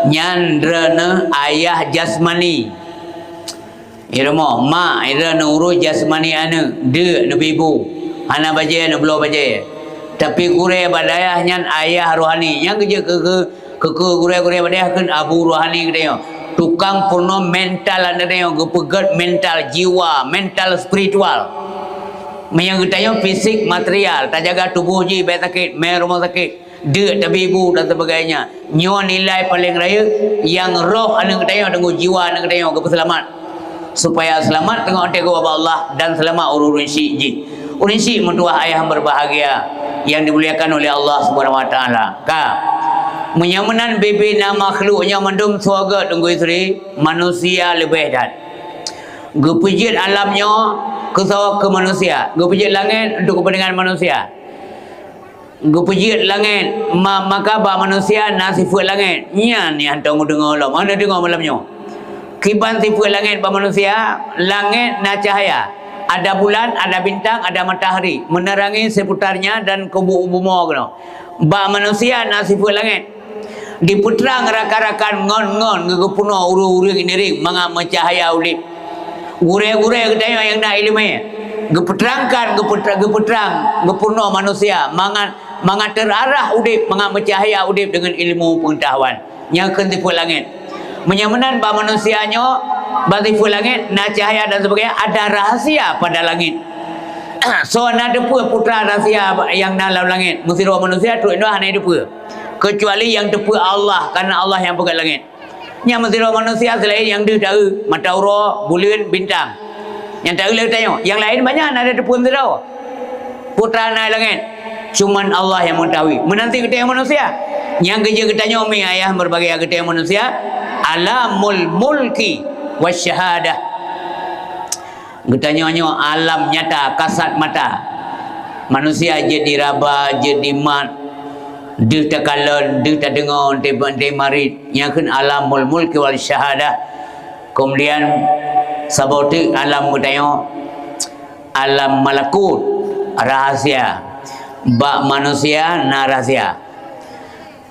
Speaker 1: nyandrana ayah jasmani irama ma irana uru jasmani ana de nabi ibu hana baje na belum baje tapi gure badayah nyan ayah rohani yang kerja ke gure badayah kan abu rohani kita yo tukang porno mental anda yo gepegat mental jiwa mental spiritual yang kita yo fisik material tak jaga tubuh ji baik sakit mai rumah sakit dia tabibu dan sebagainya nyo nilai paling raya yang roh anda kita yo dengan jiwa anda kita yo selamat supaya selamat tengok tengok Allah dan selamat urun syik ji urun syik mentua ayah berbahagia yang dimuliakan oleh Allah Subhanahu wa taala ka menyamanan bebina makhluknya mendum surga tunggu isteri manusia lebih dan gepijit alamnya ke manusia gepijit langit untuk kepentingan manusia gepijit langit maka ba manusia nasifat langit nya ni hantar dengar Allah mana dengar malamnya kiban sifat langit ba manusia langit na cahaya ada bulan ada bintang ada matahari menerangi seputarnya dan kubu bumi kena ba manusia na sifat langit diputrang rakan-rakan ngon-ngon gegepuno uru-uru nginiring manga cahaya ulip gure-gure kedaya yang nak ilmu geputrangkan geputrang gepuno manusia manga terarah udip manga cahaya udip dengan ilmu pengetahuan yang kentipu langit menyamanan ba manusianya batifu langit na cahaya dan sebagainya ada rahasia pada langit so na depa putra rahasia yang dalam langit mesti roh manusia tu indah hanya depa kecuali yang depa Allah karena Allah yang pegang langit yang mesti roh manusia selain yang dia tahu mata roh bulan bintang yang tahu lagi tanya yang lain banyak ada depa mesti roh putra naik langit cuman Allah yang mengetahui menanti kita yang manusia yang kerja kita nyomi ayah berbagai kita yang manusia alamul mulki wasyahadah kita nyonya alam nyata kasat mata manusia jadi raba jadi mat dia tak kalan dia tak dengar dia marit yang kan alamul mulki wal syahadah kemudian sabotik alam kita alam malakut rahasia bak manusia na rahasia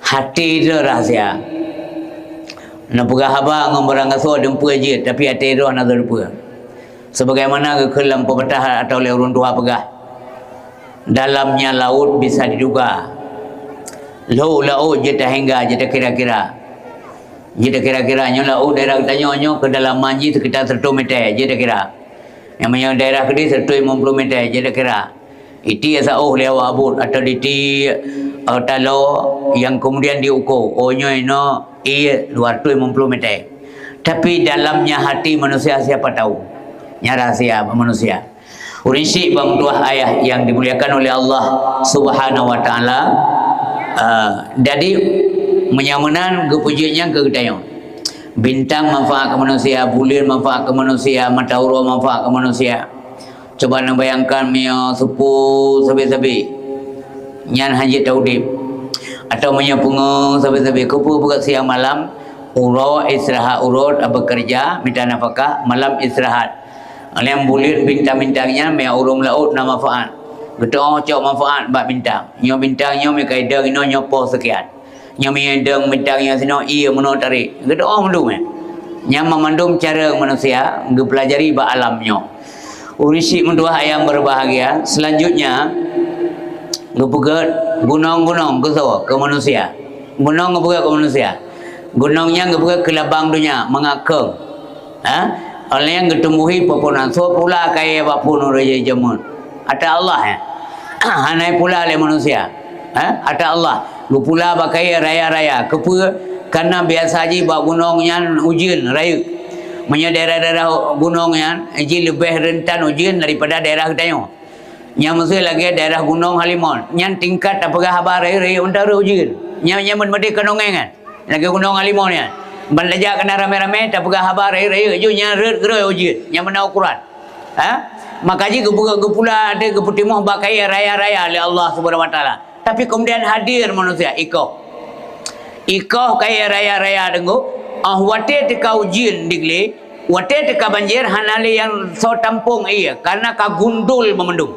Speaker 1: hati itu rahasia na pegah haba ngomong ngaso dempu je tapi hati roh na dempu sebagaimana kelam pepatah atau oleh orang tua pegah dalamnya laut bisa diduga laut je tak hingga je tak kira-kira nyo laut daerah kita nyo ke dalam manji sekitar 100 meter je tak kira yang punya daerah kedai 150 meter je tak kira iti asa lewat abut atau diti talo yang kemudian diukur onyo ino 250 meter tapi dalamnya hati manusia siapa tahu nya rahasia manusia urinsi bang tuah ayah yang dimuliakan oleh Allah Subhanahu wa taala jadi menyamanan kepujiannya ke kita bintang manfaat ke manusia bulan manfaat ke manusia mata roh manfaat ke manusia coba nak bayangkan mia sepuh sabi-sabi nyan haji taudib atau menyapunga sabi-sabi kupu buka siang malam uro istirahat urut bekerja minta nafkah malam istirahat yang bulir bintang-bintangnya mia urung laut na manfaat betul cok manfaat bak bintang nyo bintangnya mi kaidang ino nyopo sekian nyo mi deng bintangnya sino ia meno tarik betul mendung yang memandum cara manusia ngepelajari bak alamnya urisi mentua yang berbahagia selanjutnya ngepegat gunung-gunung ke manusia gunung ngepegat ke manusia gunungnya ngepegat ke labang dunia mengakeng oleh yang ketumbuhi pepohonan so pula kaya bapun raja jamun ada Allah hanai pula oleh manusia ada Allah lu pula bakai raya-raya kepa karena biasa haji bak gunungnya ujian raya punya daerah-daerah gunung yang lebih rentan ujian daripada daerah kita yang mesti lagi daerah gunung Halimon yang tingkat apakah habar raya antara ujian yang mesti kenongan kan lagi gunung Halimon ya belajar kena rame-rame apakah habar raya ujian red gerai ujian yang mana ukuran makanya kepula ada keputimuh bakai raya-raya oleh Allah Subhanahu wa taala tapi kemudian hadir manusia ikoh kaya raya-raya dengo wate tika ujian digli wate tika banjir hanali yang so tampung iya karena kagundul memendung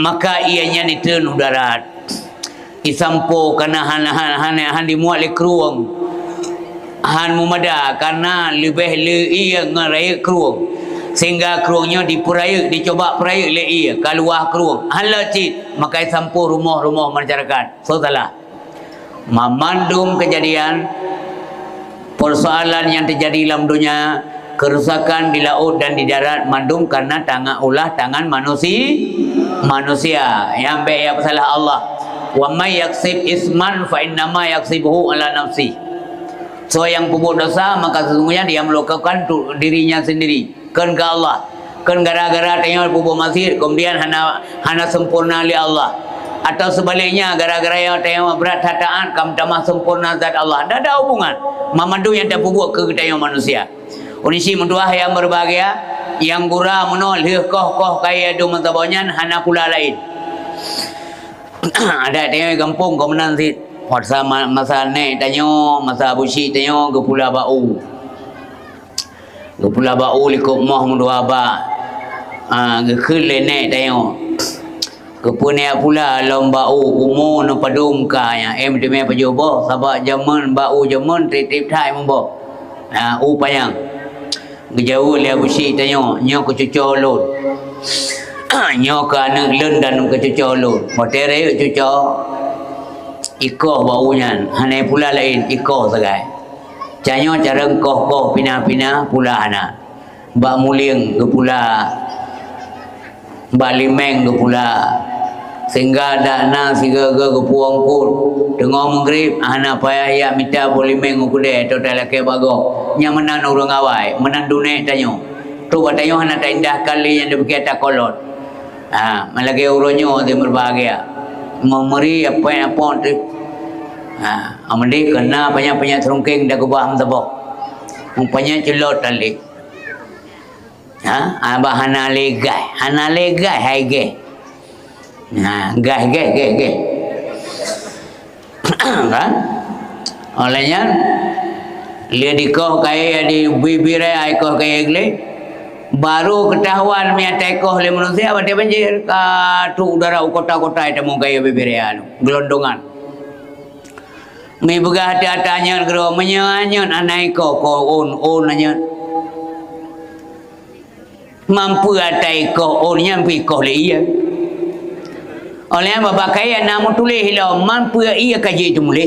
Speaker 1: maka ianya nitun darat isampo karena han dimuat le kruang han mumada karena lebih le iya ngarai kruang sehingga keruangnya diperaya, dicoba peraya oleh ia keluar keruang hala cit makai sampur rumah-rumah masyarakat. So salah memandum kejadian persoalan yang terjadi dalam dunia, kerusakan di laut dan di darat mandum karena tangan manusia yang baik yang salah Allah. Wa may yaksib isman fa innama yaksibuhu ala nafsi. So yang berbuat dosa maka sesungguhnya dia melakukan dirinya sendiri. Kan ke Allah. Kan gara-gara tengok berbuat maksiat kemudian hana sempurna oleh Allah. Atau sebaliknya gara-gara yang tengok berat hataan kamu tamah sempurna zat Allah. Tidak ada hubungan. Mamandu yang tak berbuat ke tengok manusia. Unisi menduah yang berbahagia yang gura menol koh kaya do mentabonyan hana pula lain. Ada tengok kampung kau menang sit. Masa naik tanya, masa busi tanya ke Pulau Bau. Ke Pulau Bau likut mah mendua ba. Ke kele naik tanya. Ke punya pula lomba umur no padum ka ya. Demi pajobo sabak zaman bau zaman tip thai mambo. Payang. Ke jauh dia busi tanya, nyo ke cucur lun. Nyo ke anak lun dan ke cucur lun. Motere cucur ikoh baunya, hanai pula lain ikoh segai. Canyo cara koh pina pula anak. Bak muling ke pula, bak limeng ke pula. Sehingga dana siga ke puang pun. Dengar mengrib, anak payah ya minta boleh limeng ukude atau laki bago. Yang menan orang awai, menan dunia tanyo. Tu batanyo anak tak indah kali yang dibagi tak kolot. Malagi uronyo dia berbahagia. Memberi apa yang pun tu. Amadi kena banyak serungking dah kubah mentabok. Umpanya celot tali. Abah hana legai hai ge. Ge. Kan? Olehnya dia dikoh kaya di bibir ai koh kaya gle. Baru ketahuan punya tekoh oleh manusia apa dia banjir tu udara kota-kota itu mau gaya beberian gelondongan. Mi begah hati-hatinya kero menyanyi anai ko on nanya. Mampu atai ko on nyampi ko le iya. Oleh bapa kaya namu tulis hilau mampu iya kaji itu mulai.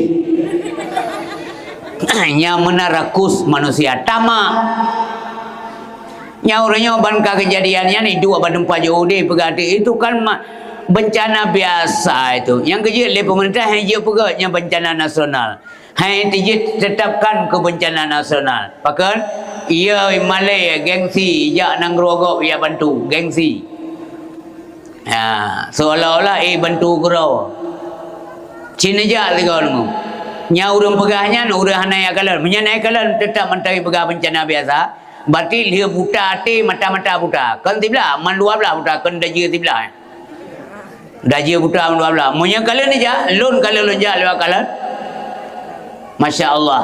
Speaker 1: Yang menarakus manusia tamak. Nyaurnya bangka kejadiannya ni dua badung pajode pegati itu kan bencana biasa itu. Yang kerja oleh pemerintah hanya peganya bencana nasional. Hanya ditetapkan ke bencana nasional. Pakan ia Malay gengsi jak nang rogok ia bantu gengsi. Seolah-olah bantu gurau. Cina jak legon. Nyaurung pegahnya urang hanai akalan. Menyanai akalan tetap mentari pegah bencana biasa. Berarti dia buta hati mata-mata buta. Kan tibla man dua belah buta kan daji tibla. Daji buta man dua belah. Munya kalian aja lun kalian lonjak lewat kalian. Masya-Allah.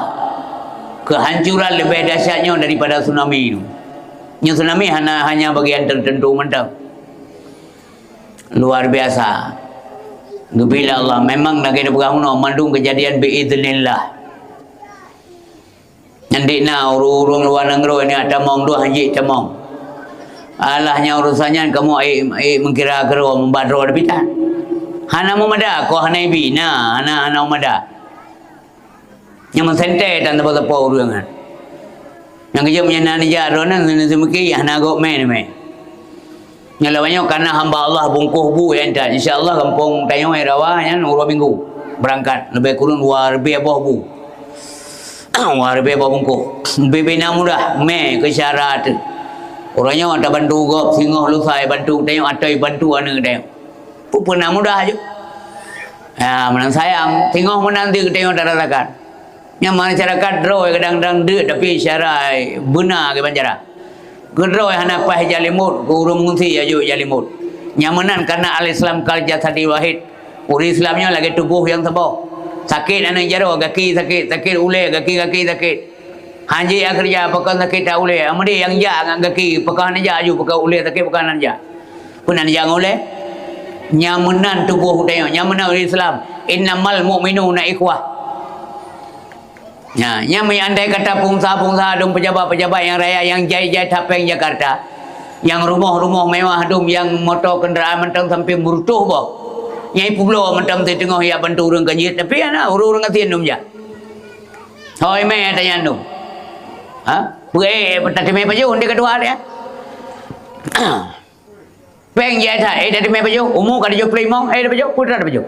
Speaker 1: Kehancuran lebih dahsyatnya daripada tsunami itu. Yang tsunami hanya bagian tertentu mentang. Luar biasa. Bila Allah memang nak kena pegang mandung kejadian biiznillah. Nanti na urung luar negeri ni ada mong dua haji temong. Alahnya urusannya kamu mengkira kero membadro depitan. Hana mumada ko hana bina hana umada. Yang mensentai dan tepo urungan. Yang kerja menyana ni jaro nan semiki hana go me. Nyalawanya karena hamba Allah bungkuh bu enta insyaallah kampung tayo rawa nya urang minggu berangkat lebih kurang luar biasa bu. Warbe babungku bebena mudah me ke syarat orangnya ada bantu gop singoh lusai bantu tengok atoi bantu anu tengok pernah mudah aja menang sayang singoh menanti tengok daratakan yang masyarakat draw kadang-kadang dek tapi syarat benar ke banjara draw hana pah jalimut urung ngungsi ajo jalimut nyamanan karena al-Islam kal jasadi wahid uri Islamnya lagi tubuh yang tebal sakit anak jaro kaki sakit ule kaki sakit haji kerja pakai sakit tak ule amadi yang ja kaki pakai aja aju pakai ule sakit pakai aja pun aja ule nyamanan tubuh tengok nyamanan Islam innamal mu'minuna ikhwah nya andai kata pungsa dong pejabat yang raya yang jai tapeng Jakarta Yang rumah-rumah mewah tu, yang motor kenderaan mentang sampai merutuh bah. Nyai pulau mentang tu tengah ya bantu orang kanjit, tapi ana orang kasihan dum ja. Hoi mai tanya dum. Ha? Pergi tadi mai baju dia kedua dia. Peng je thai dari mai baju, umur kada jo play mong, ada baju, putra ada baju.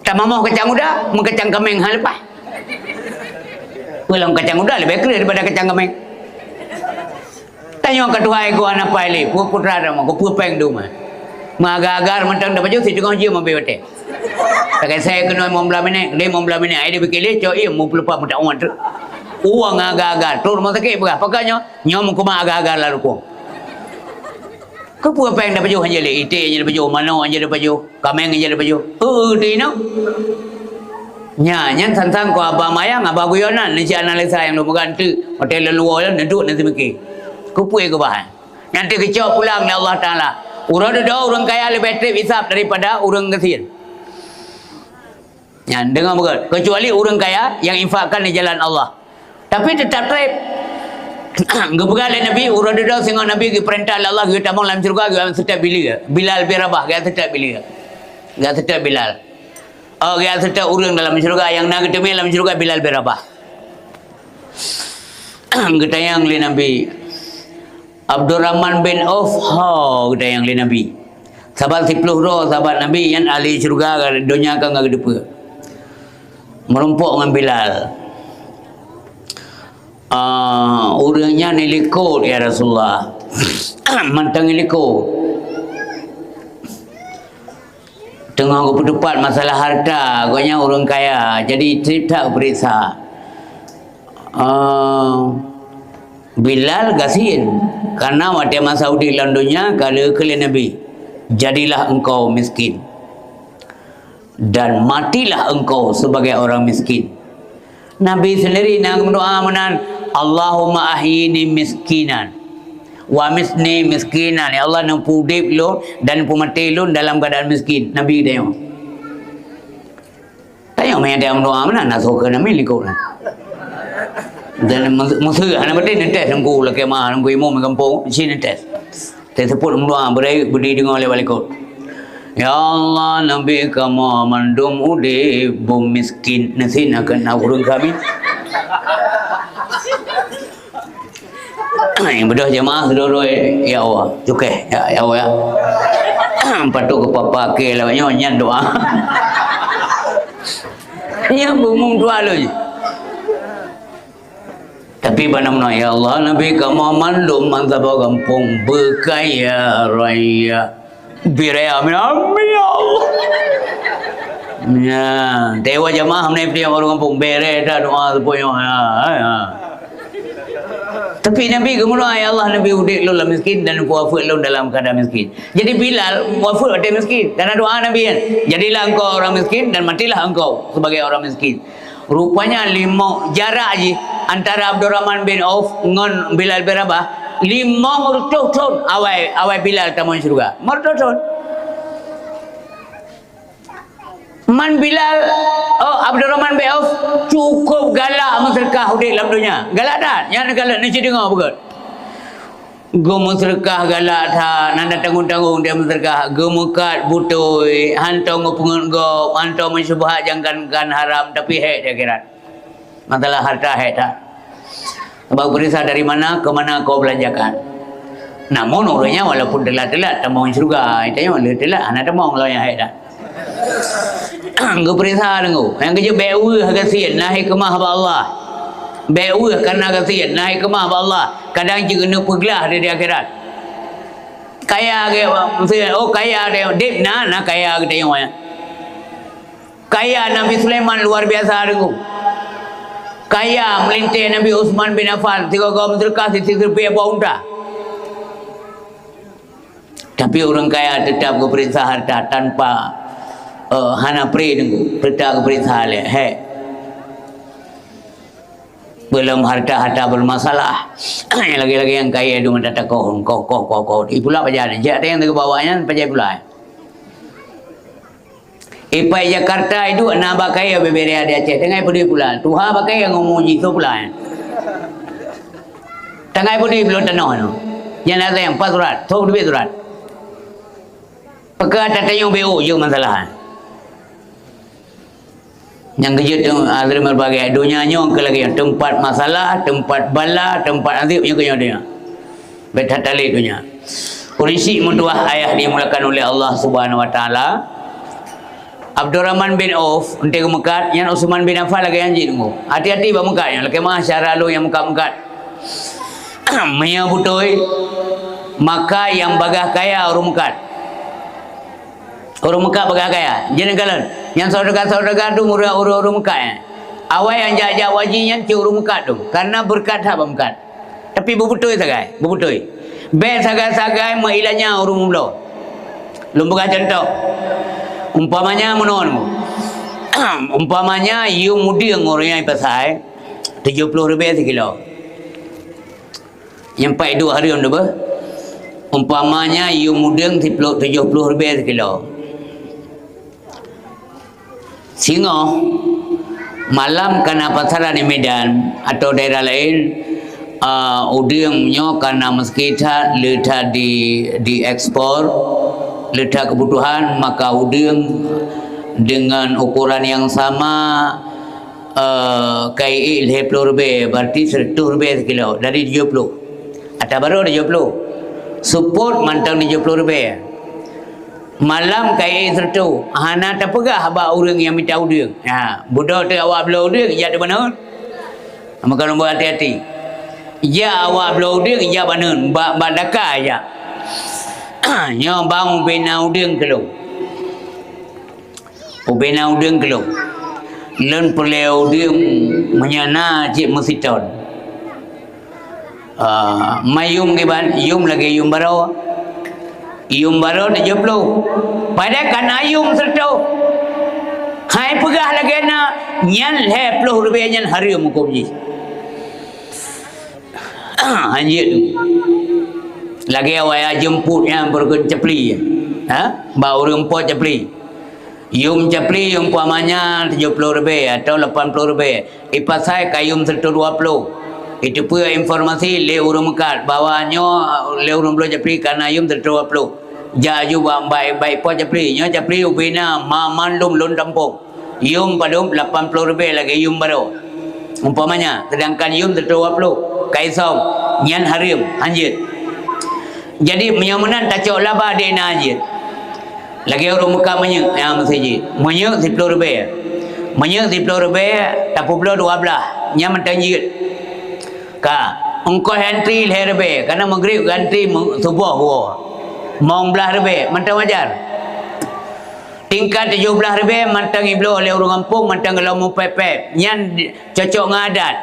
Speaker 1: Tak mamah kacang udah, mengkacang kemeng hal lepas. Pulang kacang udah lebih keren daripada kacang kemeng. Tanya kedua ego anak pilih, putra ada mau, pu peng dum. Magar-agar mentang dah baju si tengah je mau bete. Tak saya kena mau belah minit, dia mau belah minit, dia fikir dia coi mau pelupa mudah uang tu. Uang agar-agar, tu rumah sakit berapa? Pakanya nyom kuma agar-agar lalu ko. Kau pu peng dah baju hanya le, ite je dah baju, mano je dah baju, kameng je dah baju. Di no. Nya tentang ko abang mayang, abang guyonan, ni analisa yang lu berganti, hotel luar yang duduk nanti mikir. Kupui ke bahan. Nanti kecok pulang ya Allah Ta'ala. Orang ada orang kaya lebih trip hisap daripada orang kasihan. Ya, dengar betul. Kecuali orang kaya yang infakkan di jalan Allah. Tapi tetap trip. Gebegal Nabi, orang ada sehingga Nabi perintah Allah, kita mau dalam surga, kita setiap bila. Bilal bin Rabah, kita setiap bila. Kita setiap Bilal. Oh, kita setiap orang dalam surga, yang nak ketemu dalam surga Bilal bin Rabah. Kita yang oleh Nabi. Abdurrahman bin Auf, kita yang oleh Nabi. Sahabat 10 roh, sahabat Nabi yang ahli syurga, dunia kan enggak gede. Merumpuk dengan Bilal. Orangnya nilikut ya Rasulullah. Mantang nilikut. Tengah aku berdebat masalah harta, agaknya orang kaya. Jadi cerita berisa. Bilal gasin karena pada masa di landunya kalau kalian Nabi, jadilah engkau miskin dan matilah engkau sebagai orang miskin. Nabi sendiri nak berdoa menan, Allahumma ahyini miskinan wa misni miskinan. Ya Allah nampu hidup lu dan nampu mati lu dalam keadaan miskin. Nabi tengok. Tengok mai ada berdoa menan nak suka Nabi likut. Dan musuh anak berdiri netes nunggu lagi mah nunggu imam kampung sini netes. Tersebut berdoa berdiri dengar oleh balikut. Ya Allah Nabi kamu mandum ude bom miskin nasi nak kena urung kami. Yang berdoa jemaah seluruh ya Allah cukai ya Allah ya. Patut ke papa ke lawanya nyan doa. Ya bumum doa lo je. Tapi benar-benar ya Allah Nabi kamu mandum mantap kampung berkaya raya biraya amin amin ya Allah. Ya dewa jemaah ni dia orang kampung bere dah doa sepoyo ya. Tapi Nabi kemudian ya Allah Nabi udik lu dalam miskin dan wafat lu dalam keadaan miskin. Jadi Bilal wafat ada miskin karena doa Nabi kan. Jadilah engkau orang miskin dan matilah engkau sebagai orang miskin. Rupanya 5 jarak je antara Abdurrahman bin Auf dengan Bilal bin Rabah 5 tahun awal Bilal tamu syurga. Tahun. Man Bilal Abdurrahman bin Auf cukup galak mensedekah udik dalam dunia. Galak tak? Yang galak ni dengar bukan? Gemu sedekah galak tak, nanda tanggung-tanggung dia sedekah, gemukat butoi, hantong pengen go, hantong mensyubhat jangankan haram tapi hek dia kira. Masalah harta hek tak. Sebab berisah dari mana ke mana kau belanjakan. Namun orangnya walaupun telat-telat tamang syurga, itanya wala telat anak tamang lo yang hek tak. Engkau berisah dengu, yang kerja bewa kasihan nahi kemah Allah. Bewa karena kasihan naik ke mah Allah kadang juga kena pergelah di akhirat kaya ke maksudnya kaya dia dip nak kaya ke tengok ya kaya Nabi Sulaiman luar biasa dengu kaya melintir Nabi Uthman bin Affan 3 kaum sedekah sisi rupiah buah unta tapi orang kaya tetap keperintah harta tanpa hana pri dengu tetap keperintah le belum harta-harta bermasalah. Lagi-lagi yang kaya itu mendadak kau. Pula pajar. Jat yang ke bawahnya pajar pula. Ipai Jakarta itu anak kaya berbeda di Aceh. Tengah pudi pula. Tuhan pakai yang ngomong jitu pula. Tengah pudi belum tanah no. Yang ada yang 4 surat. Tahu lebih surat. Pakai ada tayung BO je masalah. Yang kerja tu ada berbagai dunianya ke lagi tempat masalah, tempat bala, tempat azab yang kena dia. Betatali dunia. Urisi mutuah ayah dimulakan oleh Allah Subhanahu wa taala. Abdurrahman bin Auf untuk mekat yang Utsman bin Affan lagi anjing tunggu. Hati-hati ba mekat yang lagi mah syara lu yang mekat-mekat. Maya butoi maka yang bagah kaya orang mekat. Orang Mekah bagah kaya. Jangan kalan. Yang saudara-saudara tu orang Mekah. Awal yang jajak wajinya ci orang Mekah tu. Karena berkat apa mekat. Tapi berbutoi sagai, berbutoi. Be sagai-sagai mailanya orang mula. Lumbuh contoh. Umpamanya menon. Umpamanya you mudi orang yang pasai 70 rupiah sekilo. Yang 42 hari on tu. Umpamanya you mudeng 70 rupiah sekilo. Singo malam karena pasaran di Medan atau daerah lain udangnya karena meskipun letak di ekspor letak kebutuhan maka udang dengan ukuran yang sama KI 70 rupiah berarti 100 rupiah sekilo dari 70 atau baru 70 support mantang 70 rupiah malam kaya sertu hana terpegah haba orang yang minta udang budak tu awak belau udang ya di mana maka nombor hati-hati ya awak belau udang ya mana badaka ya nya bang bina udang kelong bina udang kelong len perlu udang menyana cik mesiton mayum giban yum lagi yum baro Ium baru 70. Pada kan ayum serta. Hai pegah lagi na nyan 10 rupiah nyan hari mukum ji. Anjir tu. Lagi awak jemput yang bergen cepli. Bau rempot cepli. Yum cepli umpamanya 70 rupiah atau 80 rupiah. Ipasai kayum serta 20. Itu pun informasi le urang mekat bawahnya le urang belum japri karena yum tertua pelu jaju baik po japri nya japri ubina mandum lun tampung yum padum 80 rupiah lagi yum baru umpamanya sedangkan yum tertua pelu kaisau nyan harim anjir jadi menyamanan tacok laba de na anjir lagi urang mekat menye yang mesti menye 10 rupiah menye 10 rupiah tapu pelu 12 nya mentanjir ka engkau entry herbe karena maghrib ganti subuh gua mau belah herbe mantang wajar tingkat 17 herbe mantang iblo oleh orang kampung mantang kalau mau pepep nyan cocok ngadat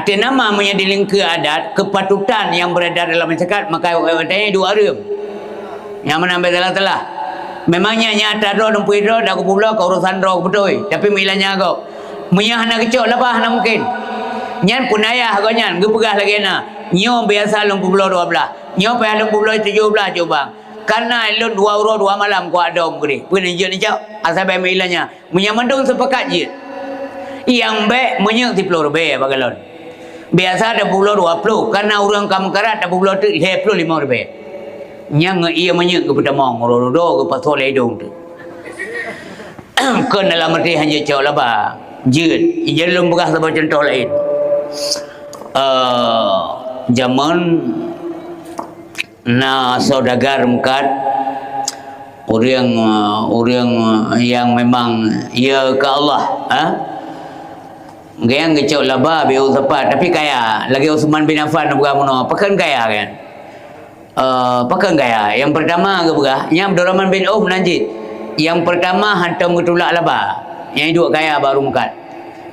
Speaker 1: arti nama menyediling ke adat kepatutan yang beredar dalam masyarakat maka katanya 2 hari yang menambah telah memangnya nyata do dan puidro dah kupula ke urusan do betul tapi milanya kau menyahana kecok lah bah mungkin nyan punaya hagonyan gepegah lagi na nyo biasa 80 12 nyo pa 80 17 coba karena elon 2 euro 2 malam ku ada mgri pun je ni cak asal bai milanya menyamandung sepakat je yang baik menyek 10 rupiah bagalon biasa ada 20 karena orang kamu karat ada 20 tu 25 rupiah nyang ia menyek ke pertama ngorodo ke pasal edong tu kan dalam arti hanya cak lah ba je jelum bekas sebab contoh lain zaman na saudagar mekat orang yang memang ya ke Allah yang kecau laba biu sepat tapi kaya lagi Utsman bin Affan bukan mono pakan kaya kan pakan kaya yang pertama ke bukan yang Abdurrahman bin Auf nanti yang pertama hantam ketulak laba yang dua kaya baru mekat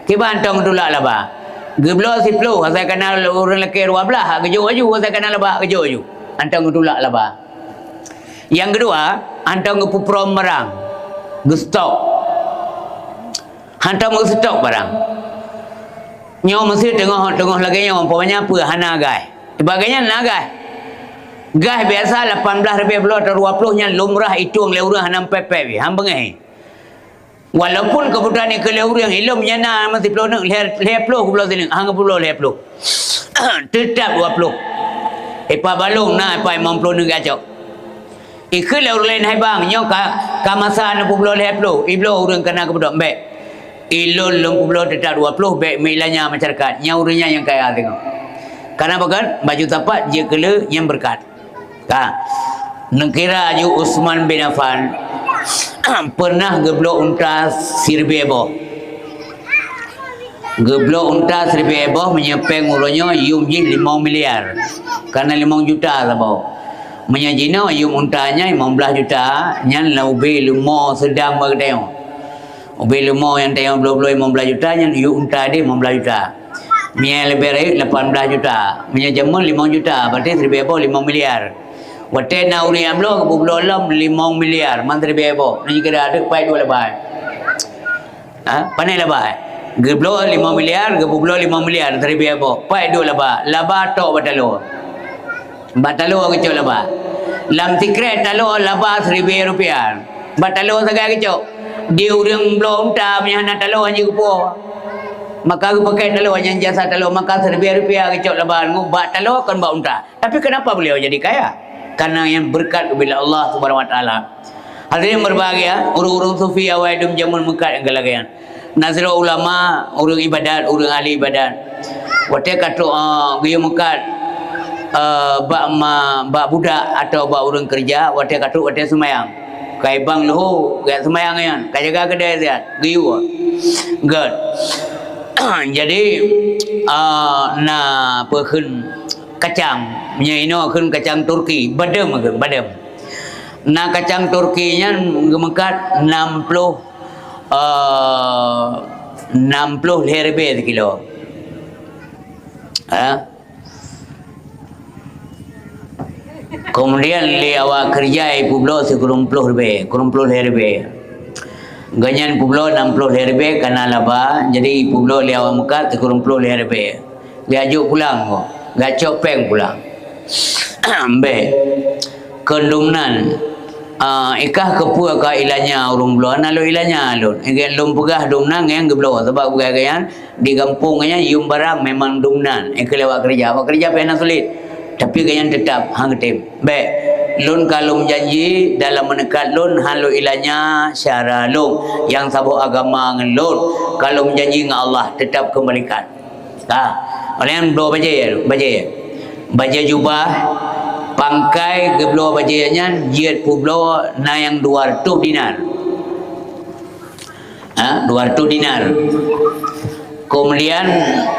Speaker 1: kiba hantam ketulak laba geblo siplo saya kenal orang lelaki 12 kejo aju saya kenal lebah kejo aju antang ngutulak lebah yang kedua antang ngepuprom barang gestok hantam gestok barang nyaw mesti tengah lagi nyaw umpamanya apa hana gai sebagainya nagai gai biasa 18 rupiah belum atau 20 nya lumrah itu ang leurah hanam pepe hang bengai walaupun kebutuhan ni keleur yang ilmu nyana masih peluk nak 20 ke belah sini hang 10 20 tetap 20 Ipa balung na ipa 50 negara cok. Ikut lah orang lain hai bang. Nyo ka masa na publo le plo. Iblo urang kena ke budak mbek. Ilun lum publo tetap 20 bek milanya masyarakat. Nya urangnya yang kaya tengok. Karena bagan baju tapak dia kele yang berkat. Ka. Nekira ju Utsman bin Affan pernah geblok unta 1000 ebo. Geblok unta 1000 ebo menyepeng urangnya yum ji 5 miliar. Karena 5 juta sabau. Menyajina yum untanya 15 juta, nyan la ubi lumo sedang bagdeo. Ubi lumo yang tayang 20 15 juta, nyan yum unta dia 15 juta. Mia lebih baik 18 juta. Mia jamun 5 juta, berarti 1000 ebo 5 miliar. Wate na uri amlo ke bulo lam 5 miliar, man 1000 ebo. Ni kira ada pai 2 lebih. Panai lebih. Geblo 5 miliar, geblo 5 miliar 1000 ebo. Pai 2 lebih. Lebih tok batalo. Batalo ke cok lebih. Lam tikret talo lebih 1000 rupiah. Batalo sagai ke cok. Dia urang belum tak punya anak talo hanya kupo. Maka aku pakai talo hanya jasa talo maka 1000 rupiah ke cok lebih. Ngubah talo kan bau unta. Tapi kenapa beliau jadi kaya? Karena yang berkat bila Allah Subhanahu Wa Taala. Hadirin berbahagia, urang-urang sufi awal dum jamun mekat yang galagayan. Nazira ulama, urang ibadat, urang ahli ibadat. Wate katu gaya mekat bak budak atau bak urang kerja, wate katu wate semayang. Kai bang lohو gak semayang yan, kai jaga kedai siat, giu. Good. Jadi na perkhun kacang menyaino khun kacang Turki badem ke badem. Na kacang Turkinya gemekat 60 herbe kilo. Kemudian li awak kerja publo sekurang 10 herbe. Ganyan publo 60 herbe karena laba. Jadi publo li awak mekat sekurang 10 herbe. Dia ajuk pulang kok. Gacok peng pulang. Be kendumnan ikah kepu ka ilanya urung blo na lo ilanya alun ngen lum pegah dumnan ngen geblo sebab gagayan di kampungnya yum barang memang dumnan ekelewa kerja pena sulit tapi gayan tetap hang tim be lun kalau janji dalam menekat lun halu ilanya syara lun yang sabo agama ngen lun kalau janji dengan Allah tetap kembalikan oleh yang blo baja jubah pangkai geblo bajanya jiat publo na yang 200 dinar. 200 dinar. Kemudian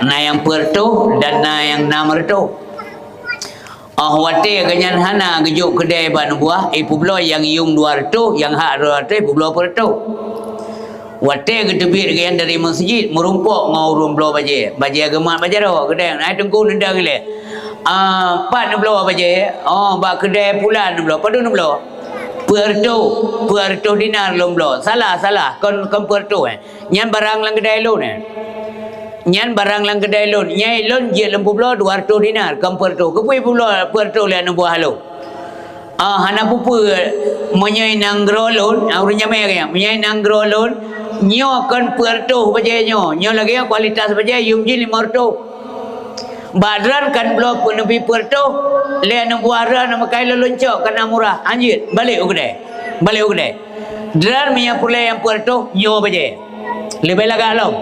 Speaker 1: na yang pertu dan na yang 600. Wate ganyan hana gejuk kedai ban buah publo yang yung 200 yang hak 200 publo pertu. Wate gedebit ganyan dari masjid merumpok ngau blo baja gemak baja ro kedai ai tengku nendang le. Pat nak belah apa je? Bak kedai pulan nak belah. Padu nak belah. Puerto dinar lom belah. Salah. Kon puerto Nyan barang lang kedai lon Nyan barang lang kedai lon. Nyai lon je lempu belah 200 dinar kon puerto. Kepui puerto le anu buah lo. Hana pupu menyai nanggro lon, urang me kaya. Menyai nanggro lon, nyo kon puerto baje nyo. Nyo lagi kualitas baje yum ji 500. Badran kan blok pun lebih perto le anu buara nama kai loncok kana murah anjir balik kedai dran minya pula yang perto nyo baje lebih lagak long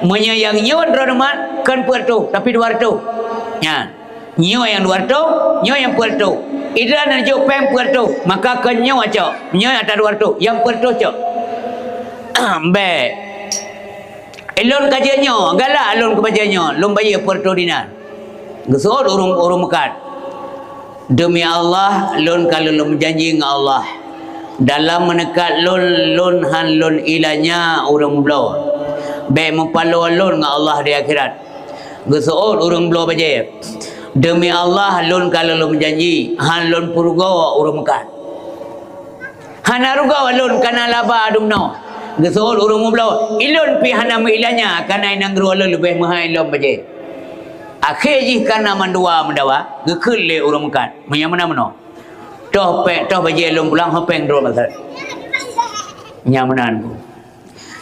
Speaker 1: minya yang nyo droman kan perto tapi 200 nya nyo yang 200 nyo yang perto idran njo peng perto maka kan nyo acok nyo atas 200 yang perto cok be elon kajiannya, galak elon kebajiannya, lom bayar Puerto dinar. Gesor urung mekat. Demi Allah, lon kalau lom janji dengan Allah. Dalam menekat lon ilanya urung blo. Baik mempalo lon dengan Allah di akhirat. Gesor urung blo bayar. Demi Allah, lon kalau lom janji, lon purga urung mekat. Hanaruga lon kana laba adumno. Gesol urung blau ilon pi hana ilanya kana inang gru lebih mahal ilon baje akhir ji kana mandua mendawa gekul le urung mekat mana toh baje ilon pulang hopeng dro masal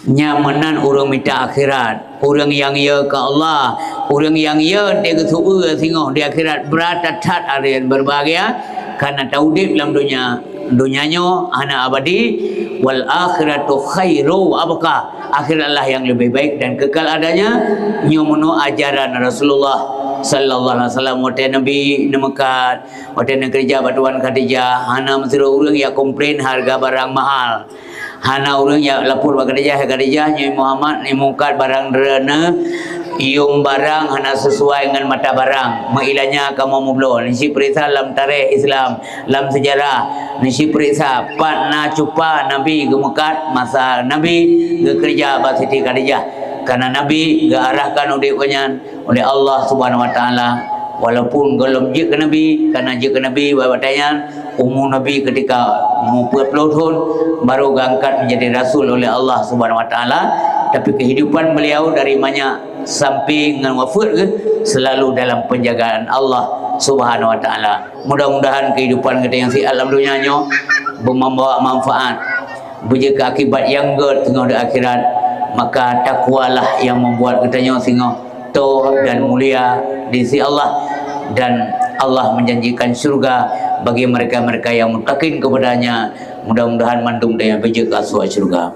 Speaker 1: nyamanan urung minta akhirat urang yang ya ke Allah orang yang ya dia ketua singoh di akhirat beratat arian berbahagia karena taudib dalam dunianya hana abadi wal akhiratu khairu abqa akhirat lah yang lebih baik dan kekal adanya nyomono ajaran Rasulullah sallallahu alaihi wasallam wate nabi nemekat wate kerja batuan Khadijah hana mesir orang yang komplain harga barang mahal hana orang yang lapor bagi Khadijah Nyai Muhammad ni mungkat barang derana iung barang hana sesuai dengan mata barang mengilanya kamu mublo nisi perisa dalam tarikh Islam dalam sejarah nisi perisa patna cupa Nabi gemekat masa Nabi kerja ba Siti Khadijah karena Nabi arahkan oleh Allah Subhanahu wa taala walaupun belum je ke Nabi karena je ke Nabi bertanya umur Nabi ketika umur 40 tahun baru diangkat menjadi rasul oleh Allah Subhanahu wa taala tapi kehidupan beliau dari banyak sampai dengan wafat ke selalu dalam penjagaan Allah Subhanahu wa taala. Mudah-mudahan kehidupan kita yang si alam dunianya membawa manfaat berjaga akibat yang tengah di akhirat maka takwalah yang membuat kita sehingga toh dan mulia di sisi Allah dan Allah menjanjikan syurga bagi mereka-mereka yang muttaqin kepadanya. Mudah-mudahan mandung dengan berjaga surga.